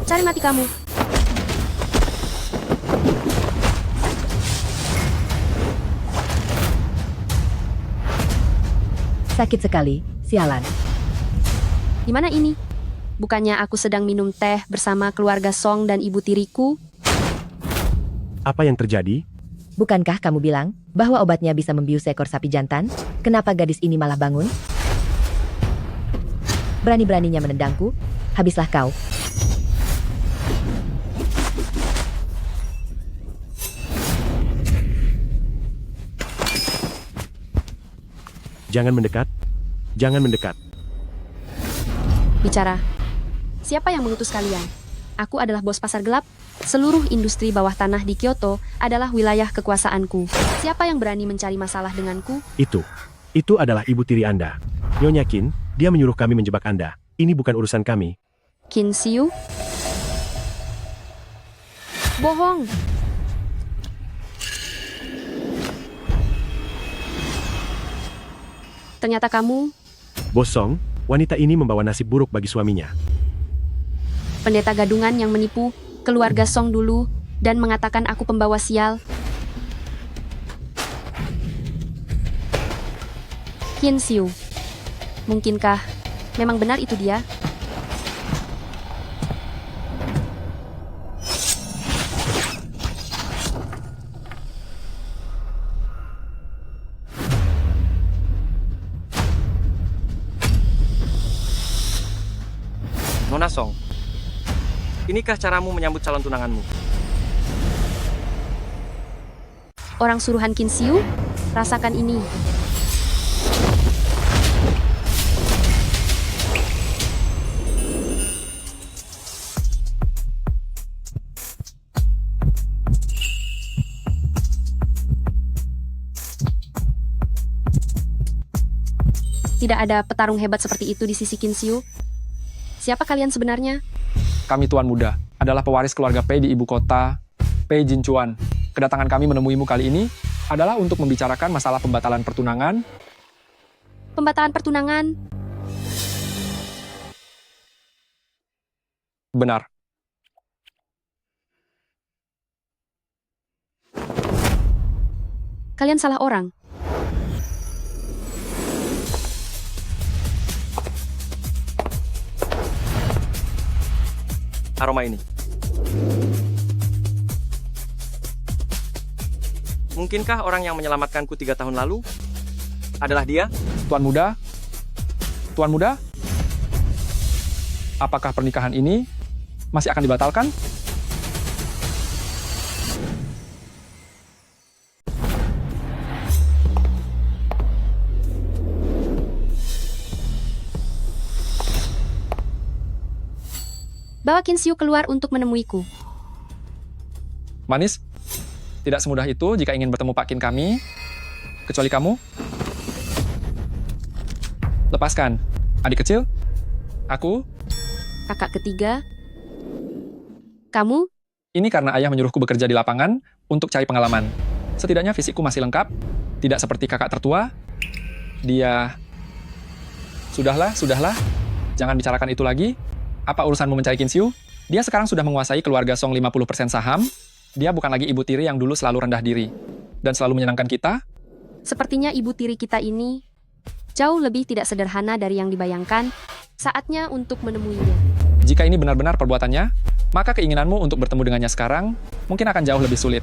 Cari mati kamu. Sakit sekali, sialan. Di mana ini? Bukannya aku sedang minum teh bersama keluarga Song dan ibu tiriku? Apa yang terjadi? Bukankah kamu bilang bahwa obatnya bisa membius seekor sapi jantan? Kenapa gadis ini malah bangun? Berani-beraninya menendangku? Habislah kau. Jangan mendekat. Jangan mendekat. Bicara. Siapa yang mengutus kalian? Aku adalah bos pasar gelap. Seluruh industri bawah tanah di Kyoto adalah wilayah kekuasaanku. Siapa yang berani mencari masalah denganku? Itu adalah ibu tiri Anda. Nyonya Qin, dia menyuruh kami menjebak Anda. Ini bukan urusan kami. Qin Xiu? Bohong. Ternyata kamu Bos Song, wanita ini membawa nasib buruk bagi suaminya. pendeta gadungan yang menipu keluarga Song dulu dan mengatakan aku pembawa sial. Qin Xiu. Mungkinkah memang benar itu dia? Nona Song, inikah caramu menyambut calon tunanganmu? Orang suruhan Qin Xiu? Rasakan ini. Tidak ada petarung hebat seperti itu di sisi Qin Xiu. Siapa kalian sebenarnya? Kami Tuan Muda adalah pewaris keluarga Pei di ibu kota, Pei Jinchuan. Kedatangan kami menemuimu kali ini adalah untuk membicarakan masalah pembatalan pertunangan. Pembatalan pertunangan? Benar. Kalian salah orang. Aroma ini. Mungkinkah orang yang menyelamatkanku 3 tahun lalu adalah dia? Tuan Muda? Tuan Muda? Apakah pernikahan ini masih akan dibatalkan? Bawa Qin Xiu keluar untuk menemuiku. Manis? Tidak semudah itu jika ingin bertemu Pak Qin kami. Kecuali kamu. Lepaskan. Adik kecil. Aku. Kakak ketiga. Kamu? Ini karena ayah menyuruhku bekerja di lapangan untuk cari pengalaman. Setidaknya fisikku masih lengkap. Tidak seperti kakak tertua. Dia... Sudahlah. Jangan bicarakan itu lagi. Apa urusanmu mencari Qin Xiu? Dia sekarang sudah menguasai keluarga Song 50% saham. Dia bukan lagi ibu tiri yang dulu selalu rendah diri. Dan selalu menyenangkan kita. Sepertinya ibu tiri kita ini jauh lebih tidak sederhana dari yang dibayangkan. Saatnya untuk menemuinya. Jika ini benar-benar perbuatannya, maka keinginanmu untuk bertemu dengannya sekarang mungkin akan jauh lebih sulit.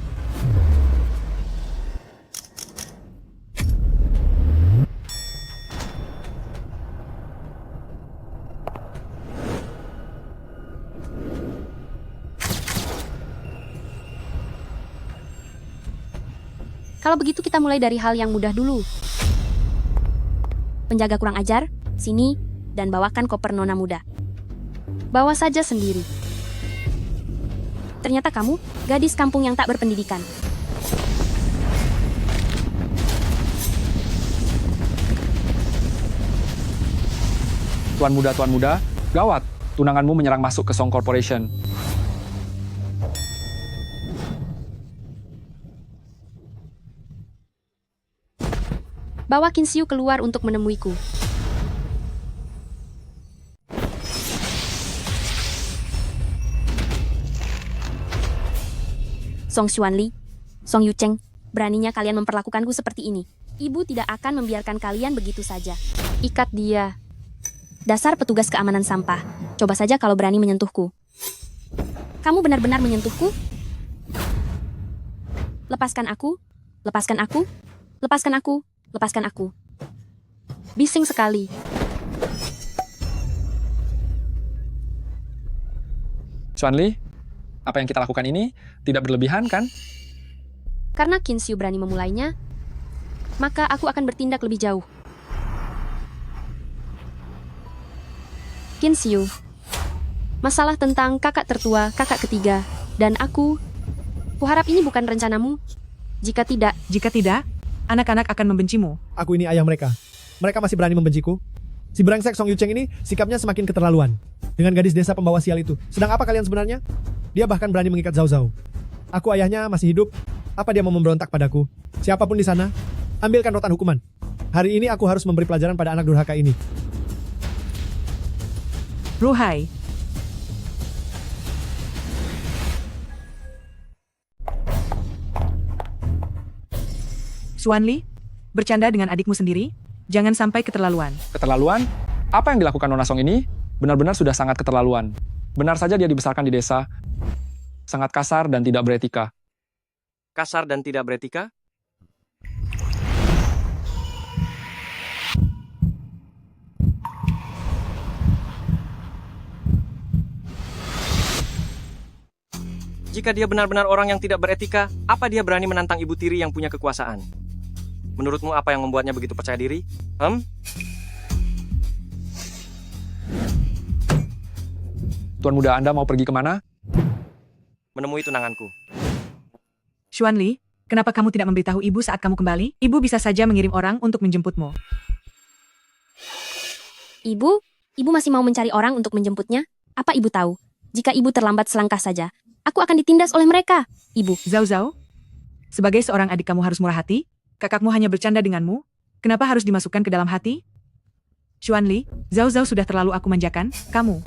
Kalau begitu kita mulai dari hal yang mudah dulu. Penjaga kurang ajar, sini, dan bawakan koper nona muda. Bawa saja sendiri. Ternyata kamu, gadis kampung yang tak berpendidikan. Tuan Muda, gawat. Tunanganmu menyerang masuk ke Song Corporation. Bawa Qin Xiu keluar untuk menemuiku. Song Xuanli, Song Yucheng, beraninya kalian memperlakukanku seperti ini. Ibu tidak akan membiarkan kalian begitu saja. Ikat dia. Dasar petugas keamanan sampah. Coba saja kalau berani menyentuhku. Kamu benar-benar menyentuhku? Lepaskan aku. Lepaskan aku. Lepaskan aku. Lepaskan aku. Bising sekali. Xuanli, apa yang kita lakukan ini tidak berlebihan kan? Karena Qin Xiu berani memulainya, maka aku akan bertindak lebih jauh. Qin Xiu, masalah tentang kakak tertua, kakak ketiga, dan aku. Kuharap ini bukan rencanamu. Jika tidak, anak-anak akan membencimu. Aku ini ayah mereka. Mereka masih berani membenciku. Si brengsek Song Yucheng ini sikapnya semakin keterlaluan. Dengan gadis desa pembawa sial itu. Sedang apa kalian sebenarnya? Dia bahkan berani mengikat Zhao Zhao. Aku ayahnya masih hidup. Apa dia mau memberontak padaku? Siapapun di sana, ambilkan rotan hukuman. Hari ini aku harus memberi pelajaran pada anak durhaka ini. Ruhai, Xuanli, bercanda dengan adikmu sendiri? Jangan sampai keterlaluan. Keterlaluan? Apa yang dilakukan Nona Song ini benar-benar sudah sangat keterlaluan. Benar saja dia dibesarkan di desa, sangat kasar dan tidak beretika. Kasar dan tidak beretika? Jika dia benar-benar orang yang tidak beretika, apa dia berani menantang ibu tiri yang punya kekuasaan? Menurutmu apa yang membuatnya begitu percaya diri? Tuan muda Anda mau pergi kemana? Menemui tunanganku. Xuanli, kenapa kamu tidak memberitahu ibu saat kamu kembali? Ibu bisa saja mengirim orang untuk menjemputmu. Ibu masih mau mencari orang untuk menjemputnya? Apa ibu tahu? Jika ibu terlambat selangkah saja, aku akan ditindas oleh mereka. Ibu. Zhao Zhao, sebagai seorang adik kamu harus murah hati. Kakakmu hanya bercanda denganmu. Kenapa harus dimasukkan ke dalam hati? Xuanli, Zhao Zhao sudah terlalu aku manjakan. Kamu.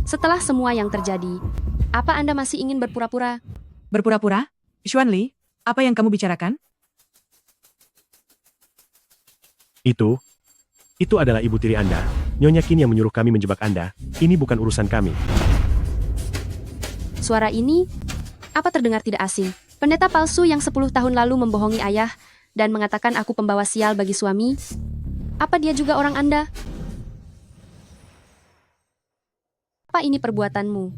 Setelah semua yang terjadi, apa Anda masih ingin berpura-pura? Berpura-pura? Xuanli, apa yang kamu bicarakan? Itu adalah ibu tiri Anda. Nyonya Qin yang menyuruh kami menjebak Anda. Ini bukan urusan kami. Suara ini, apa terdengar tidak asing? Pendeta palsu yang 10 tahun lalu membohongi ayah dan mengatakan aku pembawa sial bagi suami. Apa dia juga orang Anda? Apa ini perbuatanmu?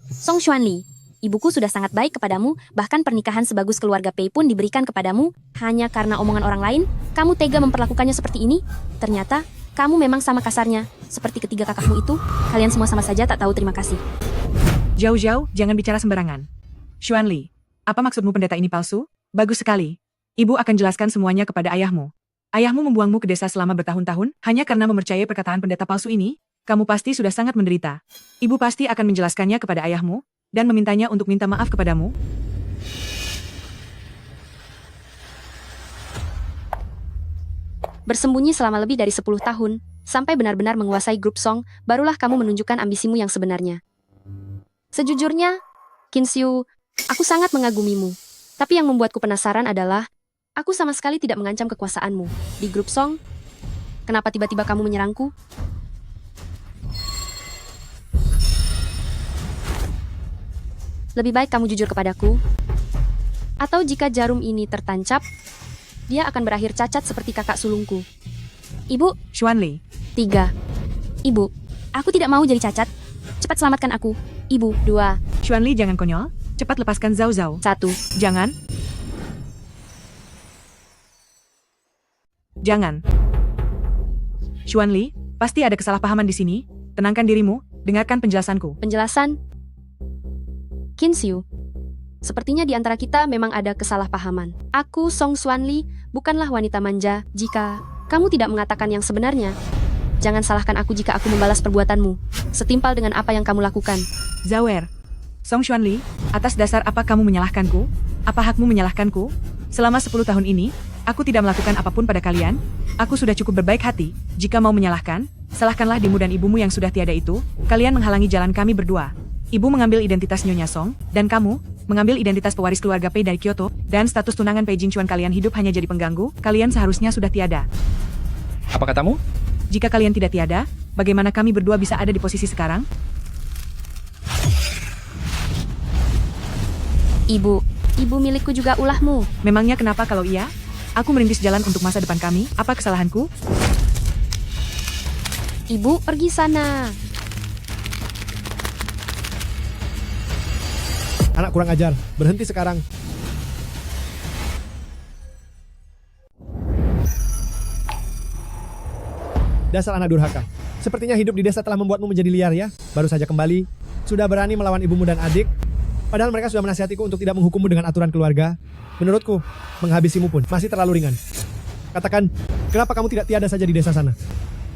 Song Xuanli, ibuku sudah sangat baik kepadamu, bahkan pernikahan sebagus keluarga Pei pun diberikan kepadamu, hanya karena omongan orang lain, kamu tega memperlakukannya seperti ini? Ternyata, kamu memang sama kasarnya, seperti ketiga kakakmu itu, kalian semua sama saja tak tahu terima kasih. Zhao Zhao, jangan bicara sembarangan. Xuanli, apa maksudmu pendeta ini palsu? Bagus sekali. Ibu akan jelaskan semuanya kepada ayahmu. Ayahmu membuangmu ke desa selama bertahun-tahun, hanya karena mempercayai perkataan pendeta palsu ini? Kamu pasti sudah sangat menderita. Ibu pasti akan menjelaskannya kepada ayahmu, dan memintanya untuk minta maaf kepadamu. Bersembunyi selama lebih dari 10 tahun, sampai benar-benar menguasai grup Song, barulah kamu menunjukkan ambisimu yang sebenarnya. Sejujurnya, Qin Xiu, aku sangat mengagumimu. Tapi yang membuatku penasaran adalah, aku sama sekali tidak mengancam kekuasaanmu. Di grup Song, kenapa tiba-tiba kamu menyerangku? Lebih baik kamu jujur kepadaku. Atau jika jarum ini tertancap, dia akan berakhir cacat seperti kakak sulungku. Ibu. Xuanli. 3. Ibu, aku tidak mau jadi cacat. Cepat selamatkan aku. Ibu. 2. Xuanli, jangan konyol. Cepat lepaskan Zhao Zhao. 1. Jangan. Jangan. Xuanli, pasti ada kesalahpahaman di sini. Tenangkan dirimu, dengarkan penjelasanku. Penjelasan? Qin Xiu, sepertinya di antara kita memang ada kesalahpahaman. Aku, Song Xuanli, bukanlah wanita manja. Jika kamu tidak mengatakan yang sebenarnya, jangan salahkan aku jika aku membalas perbuatanmu, setimpal dengan apa yang kamu lakukan. Zawer, Song Xuanli, atas dasar apa kamu menyalahkanku? Apa hakmu menyalahkanku? Selama 10 tahun ini, aku tidak melakukan apapun pada kalian. Aku sudah cukup berbaik hati. Jika mau menyalahkan, salahkanlah dirimu dan ibumu yang sudah tiada itu. Kalian menghalangi jalan kami berdua. Ibu mengambil identitas Nyonya Song, dan kamu mengambil identitas pewaris keluarga Pei dari Kyoto, dan status tunangan Pei Jinchuan kalian hidup hanya jadi pengganggu. Kalian seharusnya sudah tiada. Apa katamu? Jika kalian tidak tiada, bagaimana kami berdua bisa ada di posisi sekarang? Ibu milikku juga ulahmu. Memangnya kenapa kalau iya? Aku merintis jalan untuk masa depan kami. Apa kesalahanku? Ibu pergi sana. Anak kurang ajar, berhenti sekarang. Dasar anak durhaka. Sepertinya hidup di desa telah membuatmu menjadi liar ya. Baru saja kembali, sudah berani melawan ibumu dan adik. Padahal mereka sudah menasihatiku untuk tidak menghukummu dengan aturan keluarga. Menurutku, menghabisimu pun masih terlalu ringan. Katakan, kenapa kamu tidak tiada saja di desa sana?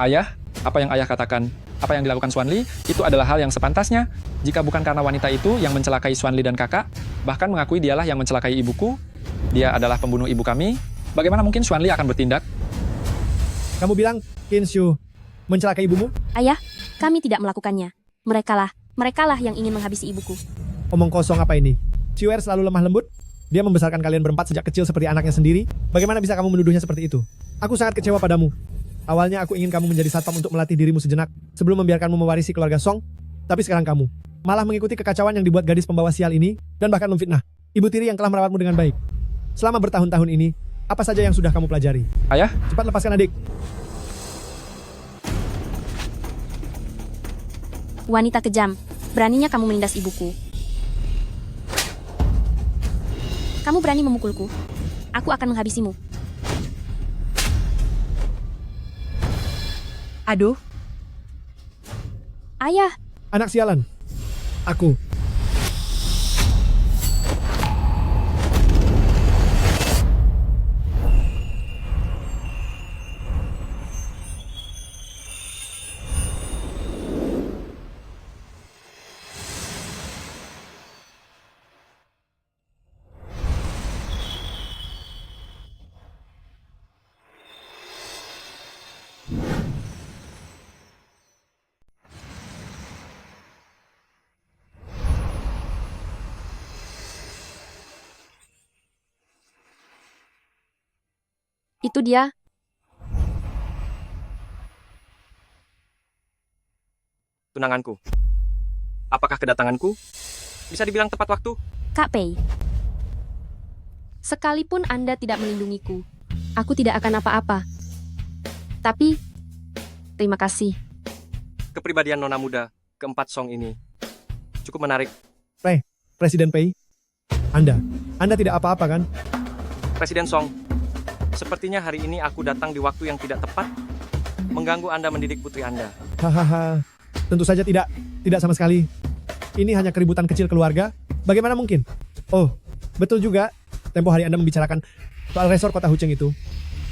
Ayah, apa yang ayah katakan, apa yang dilakukan Xuanli, itu adalah hal yang sepantasnya. Jika bukan karena wanita itu yang mencelakai Xuanli dan kakak, bahkan mengakui dialah yang mencelakai ibuku, dia adalah pembunuh ibu kami, bagaimana mungkin Xuanli akan bertindak? Kamu bilang, Qin Shu mencelakai ibumu? Ayah, kami tidak melakukannya. Merekalah yang ingin menghabisi ibuku. Omong kosong apa ini? Xiuer selalu lemah lembut? Dia membesarkan kalian berempat sejak kecil seperti anaknya sendiri. Bagaimana bisa kamu menuduhnya seperti itu? Aku sangat kecewa padamu. Awalnya aku ingin kamu menjadi satpam untuk melatih dirimu sejenak sebelum membiarkanmu mewarisi keluarga Song. Tapi sekarang kamu malah mengikuti kekacauan yang dibuat gadis pembawa sial ini dan bahkan memfitnah ibu tiri yang telah merawatmu dengan baik. Selama bertahun-tahun ini, apa saja yang sudah kamu pelajari? Ayah, Cepat lepaskan adik. Wanita kejam, beraninya kamu menindas ibuku. Kamu berani memukulku? Aku akan menghabisimu. Aduh, Ayah, Anak sialan. Aku. itu dia. Tunanganku. Apakah kedatanganku bisa dibilang tepat waktu? Kak Pei. Sekalipun Anda tidak melindungiku, aku tidak akan apa-apa. Tapi, terima kasih. Kepribadian nona muda keempat Song ini cukup menarik. Presiden Pei. Anda tidak apa-apa kan? Presiden Song, sepertinya hari ini aku datang di waktu yang tidak tepat, mengganggu Anda mendidik putri Anda. Hahaha. Tentu saja tidak. Tidak sama sekali. Ini hanya keributan kecil keluarga. Bagaimana mungkin? Oh, betul juga. Tempo hari Anda membicarakan soal resor kota Hucheng itu.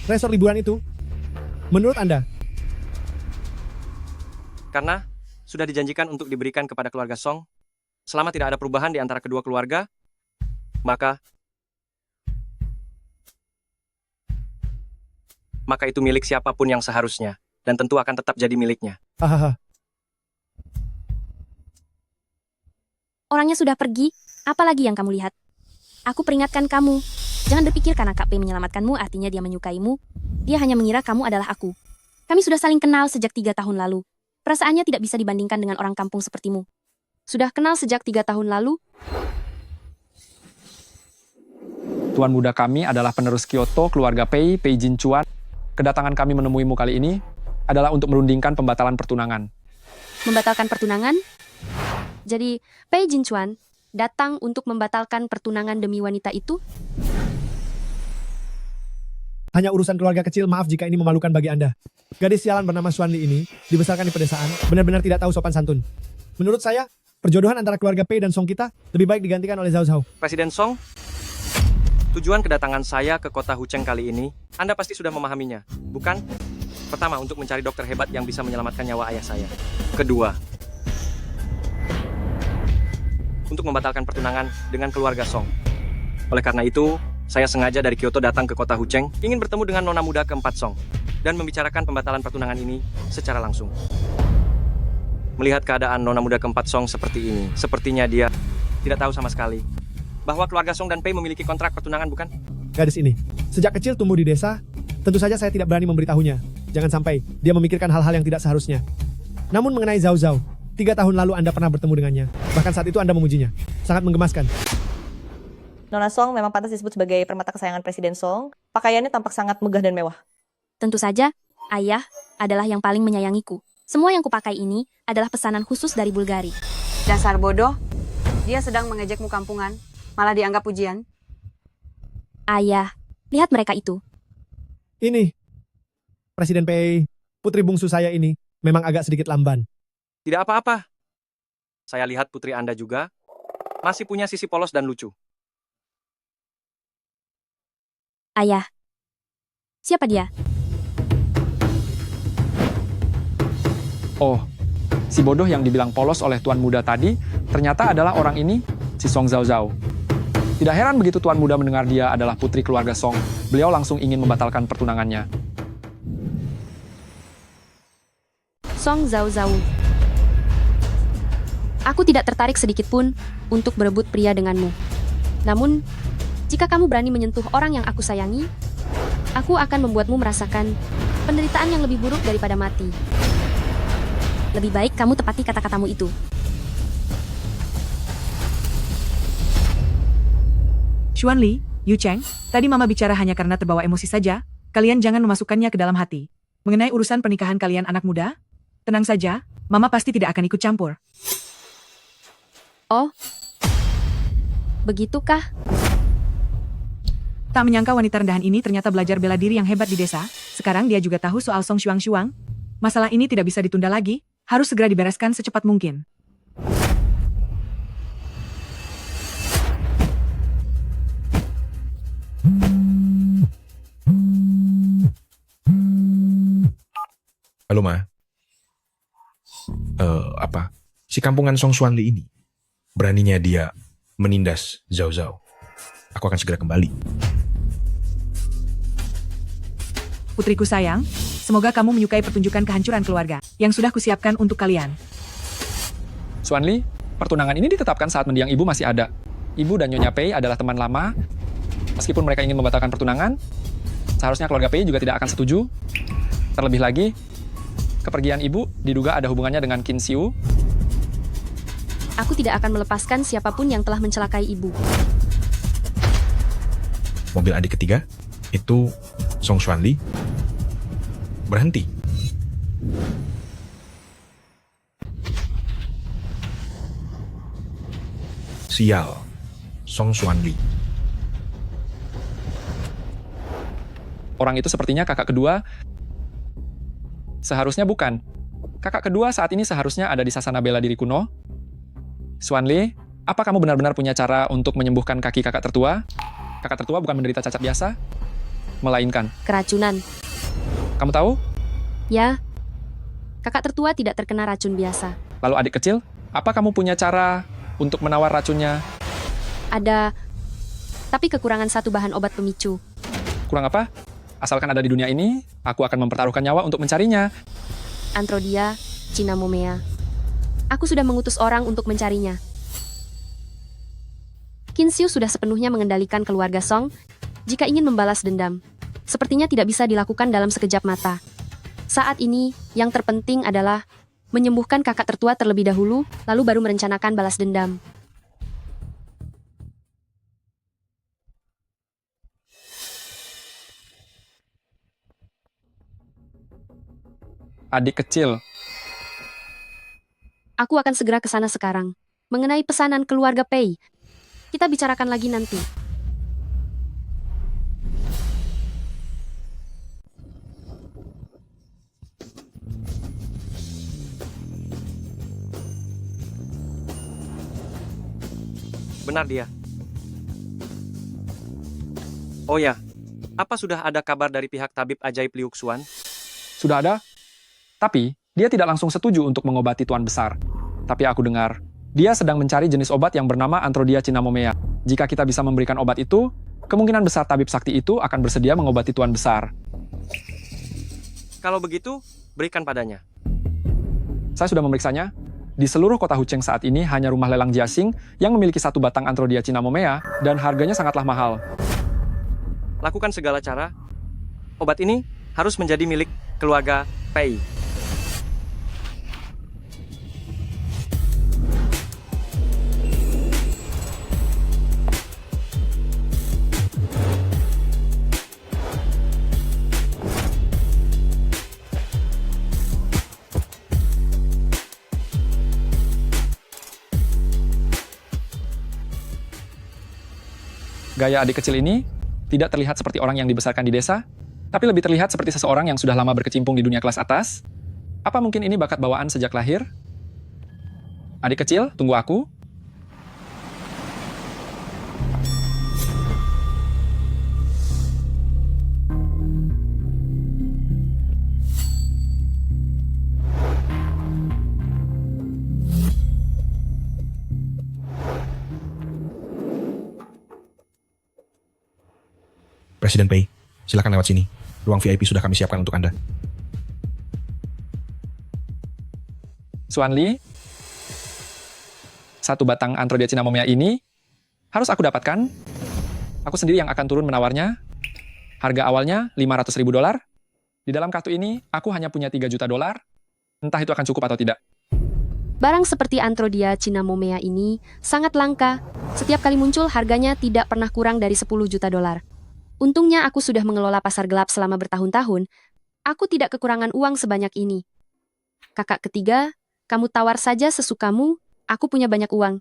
Resor liburan itu. Menurut Anda, Karena sudah dijanjikan untuk diberikan kepada keluarga Song, selama tidak ada perubahan di antara kedua keluarga, maka itu milik siapapun yang seharusnya, dan tentu akan tetap jadi miliknya. hahaha. Orangnya sudah pergi, apalagi yang kamu lihat? Aku peringatkan kamu, jangan berpikir karena Kak Pei menyelamatkanmu artinya dia menyukaimu. Dia hanya mengira kamu adalah aku. Kami sudah saling kenal sejak 3 tahun lalu. Perasaannya tidak bisa dibandingkan dengan orang kampung sepertimu. Sudah kenal sejak 3 tahun lalu? tuan muda kami adalah penerus Kyoto, keluarga Pei, Pei Jinchuan. Kedatangan kami menemuimu kali ini adalah untuk merundingkan pembatalan pertunangan. Membatalkan pertunangan? Jadi, Pei Jinchuan datang untuk membatalkan pertunangan demi wanita itu? Hanya urusan keluarga kecil, maaf jika ini memalukan bagi Anda. Gadis sialan bernama Xuanli ini dibesarkan di pedesaan, benar-benar tidak tahu sopan santun. Menurut saya, perjodohan antara keluarga Pei dan Song kita lebih baik digantikan oleh Zhao Zhao. Presiden Song, tujuan kedatangan saya ke kota Hucheng kali ini, Anda pasti sudah memahaminya, bukan? Pertama, untuk mencari dokter hebat yang bisa menyelamatkan nyawa ayah saya. Kedua, untuk membatalkan pertunangan dengan keluarga Song. Oleh karena itu, saya sengaja dari Kyoto datang ke kota Hucheng, ingin bertemu dengan nona muda keempat Song, dan membicarakan pembatalan pertunangan ini secara langsung. Melihat keadaan nona muda keempat Song seperti ini, sepertinya dia tidak tahu sama sekali bahwa keluarga Song dan Pei memiliki kontrak pertunangan, bukan? Gadis ini, sejak kecil tumbuh di desa, tentu saja saya tidak berani memberitahunya. Jangan sampai dia memikirkan hal-hal yang tidak seharusnya. Namun mengenai Zhao Zhao, 3 tahun lalu Anda pernah bertemu dengannya. Bahkan saat itu Anda memujinya. Sangat menggemaskan. Nona Song memang pantas disebut sebagai permata kesayangan Presiden Song. Pakaiannya tampak sangat megah dan mewah. Tentu saja, ayah adalah yang paling menyayangiku. Semua yang kupakai ini adalah pesanan khusus dari Bulgari. Dasar bodoh, dia sedang mengejekmu kampungan, malah dianggap pujian. Ayah, lihat mereka itu. Ini, Presiden Pei, putri bungsu saya ini memang agak sedikit lamban. Tidak apa-apa. Saya lihat putri Anda juga masih punya sisi polos dan lucu. Ayah, siapa dia? Oh, si bodoh yang dibilang polos oleh tuan muda tadi, ternyata adalah orang ini, si Song Zhao Zhao. Tidak heran begitu tuan muda mendengar dia adalah putri keluarga Song, beliau langsung ingin membatalkan pertunangannya. Song Zhao Zhao. Aku tidak tertarik sedikit pun untuk berebut pria denganmu. Namun, jika kamu berani menyentuh orang yang aku sayangi, aku akan membuatmu merasakan penderitaan yang lebih buruk daripada mati. Lebih baik kamu tepati kata-katamu itu. Xuanli, Yu Cheng, tadi Mama bicara hanya karena terbawa emosi saja. Kalian jangan memasukkannya ke dalam hati. Mengenai urusan pernikahan kalian anak muda, tenang saja, Mama pasti tidak akan ikut campur. Oh, begitukah? Tak menyangka wanita rendahan ini ternyata belajar bela diri yang hebat di desa. Sekarang dia juga tahu soal Song Shuang. Masalah ini tidak bisa ditunda lagi, harus segera dibereskan secepat mungkin. Halo, Ma. Si kampungan Song Xuanli ini, beraninya dia menindas Zhao Zhao. Aku akan segera kembali. Putriku sayang, semoga kamu menyukai pertunjukan kehancuran keluarga yang sudah kusiapkan untuk kalian. Xuanli, pertunangan ini ditetapkan saat mendiang ibu masih ada. Ibu dan Nyonya Pei adalah teman lama. Meskipun mereka ingin membatalkan pertunangan, seharusnya keluarga Pei juga tidak akan setuju. Terlebih lagi, kepergian ibu diduga ada hubungannya dengan Qin Xiu. Aku tidak akan melepaskan siapapun yang telah mencelakai ibu. Mobil adik ketiga, itu Song Xuanli, berhenti. Sial, Song Xuanli. Orang itu sepertinya kakak kedua. Seharusnya bukan. Kakak kedua saat ini seharusnya ada di sasana bela diri kuno. Xuanli, apa kamu benar-benar punya cara untuk menyembuhkan kaki kakak tertua? Kakak tertua bukan menderita cacat biasa, melainkan Keracunan. kamu tahu? Ya, kakak tertua tidak terkena racun biasa. Lalu adik kecil, apa kamu punya cara untuk menawar racunnya? Ada, tapi kekurangan satu bahan obat pemicu. Kurang apa? Asalkan ada di dunia ini, aku akan mempertaruhkan nyawa untuk mencarinya. Antrodia Cinnamomea. Aku sudah mengutus orang untuk mencarinya. Qin Xiu sudah sepenuhnya mengendalikan keluarga Song. Jika ingin membalas dendam, sepertinya tidak bisa dilakukan dalam sekejap mata. Saat ini, yang terpenting adalah menyembuhkan kakak tertua terlebih dahulu, lalu baru merencanakan balas dendam. Adik kecil, Aku akan segera ke sana sekarang. Mengenai pesanan keluarga Pei, kita bicarakan lagi nanti. Benar dia. Oh ya, apa sudah ada kabar dari pihak tabib ajaib Liu Xuan? sudah ada? Tapi, dia tidak langsung setuju untuk mengobati Tuan Besar. Tapi aku dengar, Dia sedang mencari jenis obat yang bernama Antrodia Cinnamomea. Jika kita bisa memberikan obat itu, kemungkinan besar tabib sakti itu akan bersedia mengobati Tuan Besar. Kalau begitu, berikan padanya. Saya sudah memeriksanya. Di seluruh kota Hucheng saat ini hanya rumah lelang Jiaxing yang memiliki 1 batang Antrodia Cinnamomea dan harganya sangatlah mahal. Lakukan segala cara. Obat ini harus menjadi milik keluarga Pei. Gaya adik kecil ini tidak terlihat seperti orang yang dibesarkan di desa, tapi lebih terlihat seperti seseorang yang sudah lama berkecimpung di dunia kelas atas. Apa mungkin ini bakat bawaan sejak lahir? Adik kecil, tunggu aku. Presiden Pei, silakan lewat sini. Ruang VIP sudah kami siapkan untuk Anda. Xuan Li, 1 batang Antrodia Cinnamomea ini harus aku dapatkan. Aku sendiri yang akan turun menawarnya. Harga awalnya $500.000. Di dalam kartu ini, aku hanya punya $3 juta. Entah itu akan cukup atau tidak. Barang seperti Antrodia Cinnamomea ini sangat langka. Setiap kali muncul harganya tidak pernah kurang dari $10 juta. Untungnya aku sudah mengelola pasar gelap selama bertahun-tahun. Aku tidak kekurangan uang sebanyak ini. Kakak ketiga, kamu tawar saja sesukamu, aku punya banyak uang.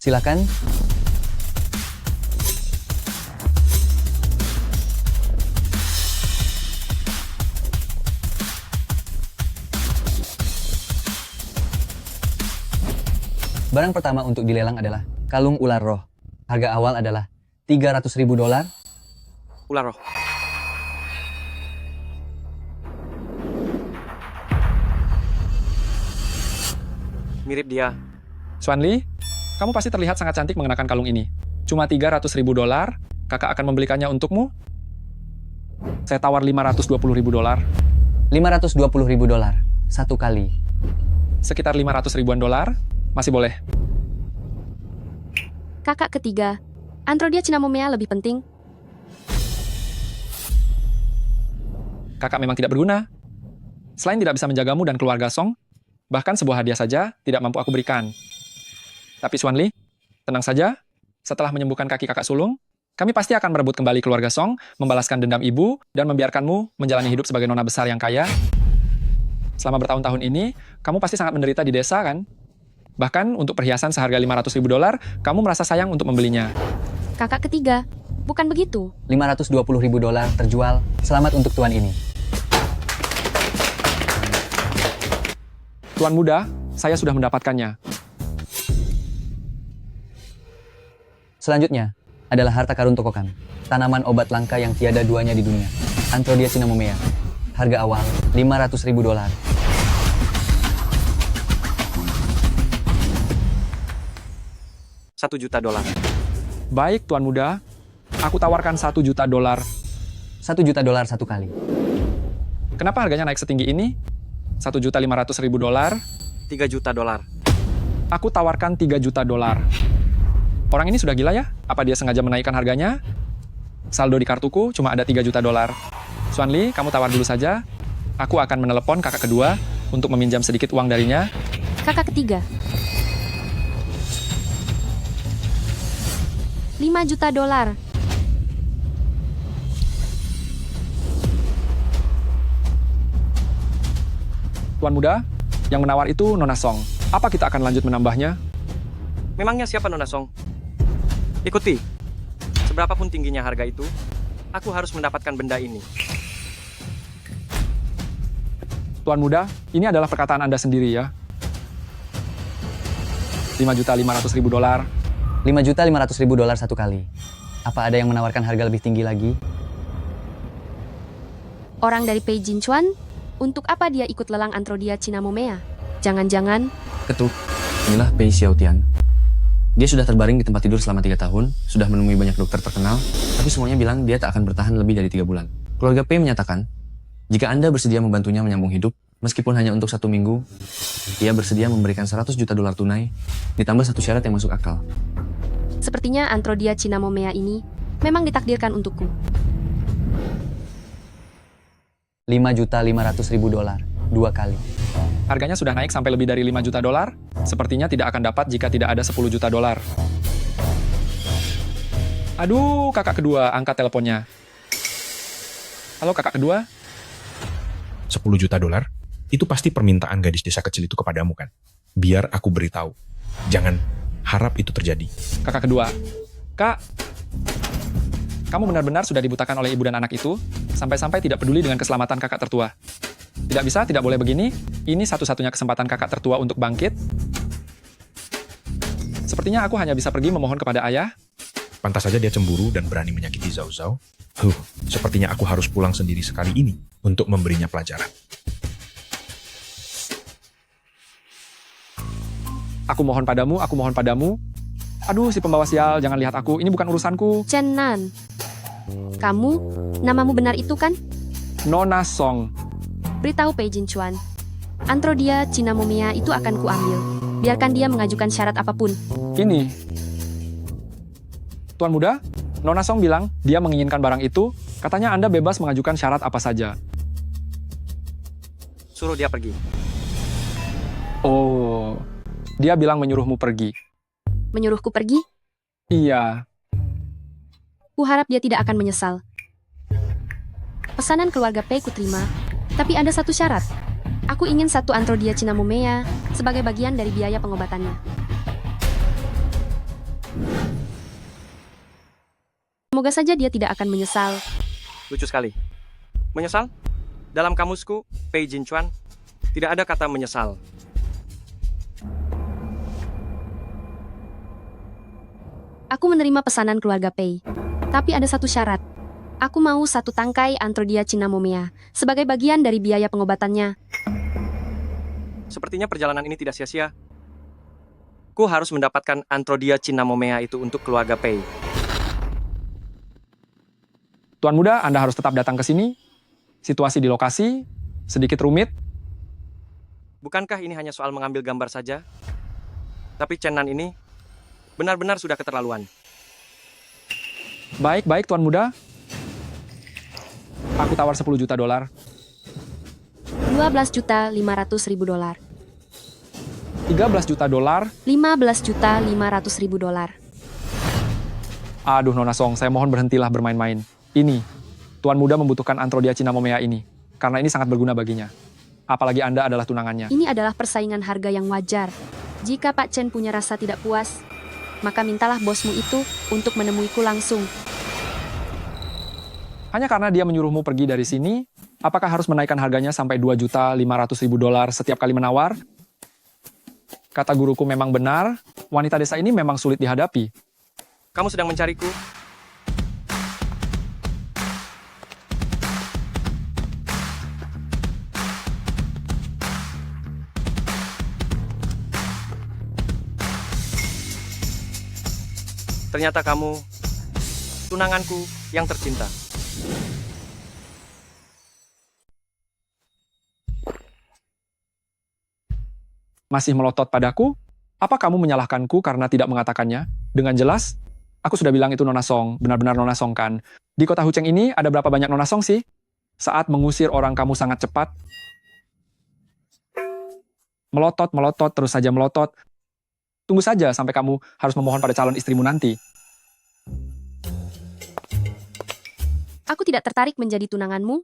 Silakan. Barang pertama untuk dilelang adalah kalung ular roh. Harga awal adalah $300.000. Ular roh. Mirip dia. Xuan Li, kamu pasti terlihat sangat cantik mengenakan kalung ini. Cuma $300.000, kakak akan membelikannya untukmu. Saya tawar $520.000. $520.000. Satu kali. Sekitar 500 ribuan dolar, masih boleh. Kakak ketiga, Antrodia Cinnamomea lebih penting. Kakak memang tidak berguna. Selain tidak bisa menjagamu dan keluarga Song, bahkan sebuah hadiah saja tidak mampu aku berikan. Tapi Xuan Li, tenang saja. Setelah menyembuhkan kaki kakak sulung, kami pasti akan merebut kembali keluarga Song, membalaskan dendam ibu, dan membiarkanmu menjalani hidup sebagai nona besar yang kaya. Selama bertahun-tahun ini, kamu pasti sangat menderita di desa, kan? Bahkan untuk perhiasan seharga $500.000, kamu merasa sayang untuk membelinya. Kakak ketiga, bukan begitu. $520.000 terjual. Selamat untuk tuan ini. Tuan muda, saya sudah mendapatkannya. Selanjutnya adalah harta karun Tokokan. Tanaman obat langka yang tiada duanya di dunia. Antrodia Cinnamomea. Harga awal $500.000. $1 juta. Baik, Tuan muda. Aku tawarkan $1 juta. $1 juta satu kali. Kenapa harganya naik setinggi ini? $1.500.000. $3 juta. Aku tawarkan $3 juta. Orang ini sudah gila ya? Apa dia sengaja menaikkan harganya? Saldo di kartuku cuma ada $3 juta. Xuan Li, kamu tawar dulu saja. Aku akan menelepon kakak kedua untuk meminjam sedikit uang darinya. Kakak ketiga, $5 juta. Tuan muda, yang menawar itu Nona Song. Apa kita akan lanjut menambahnya? Memangnya siapa Nona Song? Ikuti. Seberapapun tingginya harga itu, aku harus mendapatkan benda ini. Tuan Muda, ini adalah perkataan Anda sendiri ya. $5.500.000. $5.500.000 satu kali. Apa ada yang menawarkan harga lebih tinggi lagi? Orang dari Pei Jinchuan? Untuk apa dia ikut lelang Antrodia Cinnamomea? Jangan-jangan Ketuk, inilah Pei Xiaotian. Dia sudah terbaring di tempat tidur selama 3 tahun, sudah menemui banyak dokter terkenal, tapi semuanya bilang dia tak akan bertahan lebih dari 3 bulan. Keluarga Pei menyatakan, jika Anda bersedia membantunya menyambung hidup, meskipun hanya untuk 1 minggu, dia bersedia memberikan $100 juta tunai, ditambah satu syarat yang masuk akal. sepertinya Antrodia Cinnamomea ini memang ditakdirkan untukku. $5.500.000, 2 kali. Harganya sudah naik sampai lebih dari $5 juta. Sepertinya tidak akan dapat jika tidak ada $10 juta. Aduh, kakak kedua, angkat teleponnya. Halo kakak kedua? $10 juta? Itu pasti permintaan gadis desa kecil itu kepadamu kan? Biar aku beritahu. Jangan harap itu terjadi. Kakak kedua. Kak, kamu benar-benar sudah dibutakan oleh ibu dan anak itu, sampai-sampai tidak peduli dengan keselamatan kakak tertua. Tidak bisa, tidak boleh begini. Ini satu-satunya kesempatan kakak tertua untuk bangkit. Sepertinya aku hanya bisa pergi memohon kepada ayah. Pantas saja dia cemburu dan berani menyakiti Zhao Zhao. Sepertinya aku harus pulang sendiri sekali ini untuk memberinya pelajaran. Aku mohon padamu, aku mohon padamu. Aduh, si pembawa sial, jangan lihat aku. Ini bukan urusanku. Chen Nan, kamu, namamu benar itu kan? Nona Song. Beritahu Pei Jinchuan, Antrodia Cinnamomea itu akan kuambil. Biarkan dia mengajukan syarat apapun. Ini. Tuan Muda, Nona Song bilang dia menginginkan barang itu. Katanya Anda bebas mengajukan syarat apa saja. Suruh dia pergi. Oh, dia bilang menyuruhmu pergi. Menyuruhku pergi? Iya. Kuharap dia tidak akan menyesal. Pesanan keluarga Pei kuterima, tapi ada satu syarat. Aku ingin 1 Antrodia Cinnamomea sebagai bagian dari biaya pengobatannya. Semoga saja dia tidak akan menyesal. Lucu sekali. Menyesal? Dalam kamusku, Pei Jinchuan, tidak ada kata menyesal. Aku menerima pesanan keluarga Pei, tapi ada satu syarat. Aku mau 1 tangkai Antrodia Cinnamomea sebagai bagian dari biaya pengobatannya. Sepertinya perjalanan ini tidak sia-sia. Ku harus mendapatkan Antrodia Cinnamomea itu untuk keluarga Pei. Tuan Muda, Anda harus tetap datang ke sini. Situasi di lokasi sedikit rumit. Bukankah ini hanya soal mengambil gambar saja? Tapi Chen Nan ini benar-benar sudah keterlaluan. Baik, Tuan Muda. Aku tawar $10 juta. $12.500.000. $13 juta. $15.500.000. Aduh, Nona Song, saya mohon berhentilah bermain-main. Ini, Tuan Muda membutuhkan Antrodia Cinnamomea ini, karena ini sangat berguna baginya. Apalagi Anda adalah tunangannya. Ini adalah persaingan harga yang wajar. Jika Pak Chen punya rasa tidak puas, maka mintalah bosmu itu untuk menemuiku langsung. Hanya karena dia menyuruhmu pergi dari sini, apakah harus menaikkan harganya sampai $2.500.000 setiap kali menawar? Kata guruku memang benar, wanita desa ini memang sulit dihadapi. Kamu sedang mencariku? Ternyata kamu tunanganku yang tercinta. Masih melotot padaku? Apa kamu menyalahkanku karena tidak mengatakannya? Dengan jelas, aku sudah bilang itu Nona Song, benar-benar Nona Song kan? Di kota Hucheng ini ada berapa banyak Nona Song sih? Saat mengusir orang kamu sangat cepat. Melotot, terus saja melotot. Tunggu saja sampai kamu harus memohon pada calon istrimu nanti. Aku tidak tertarik menjadi tunanganmu.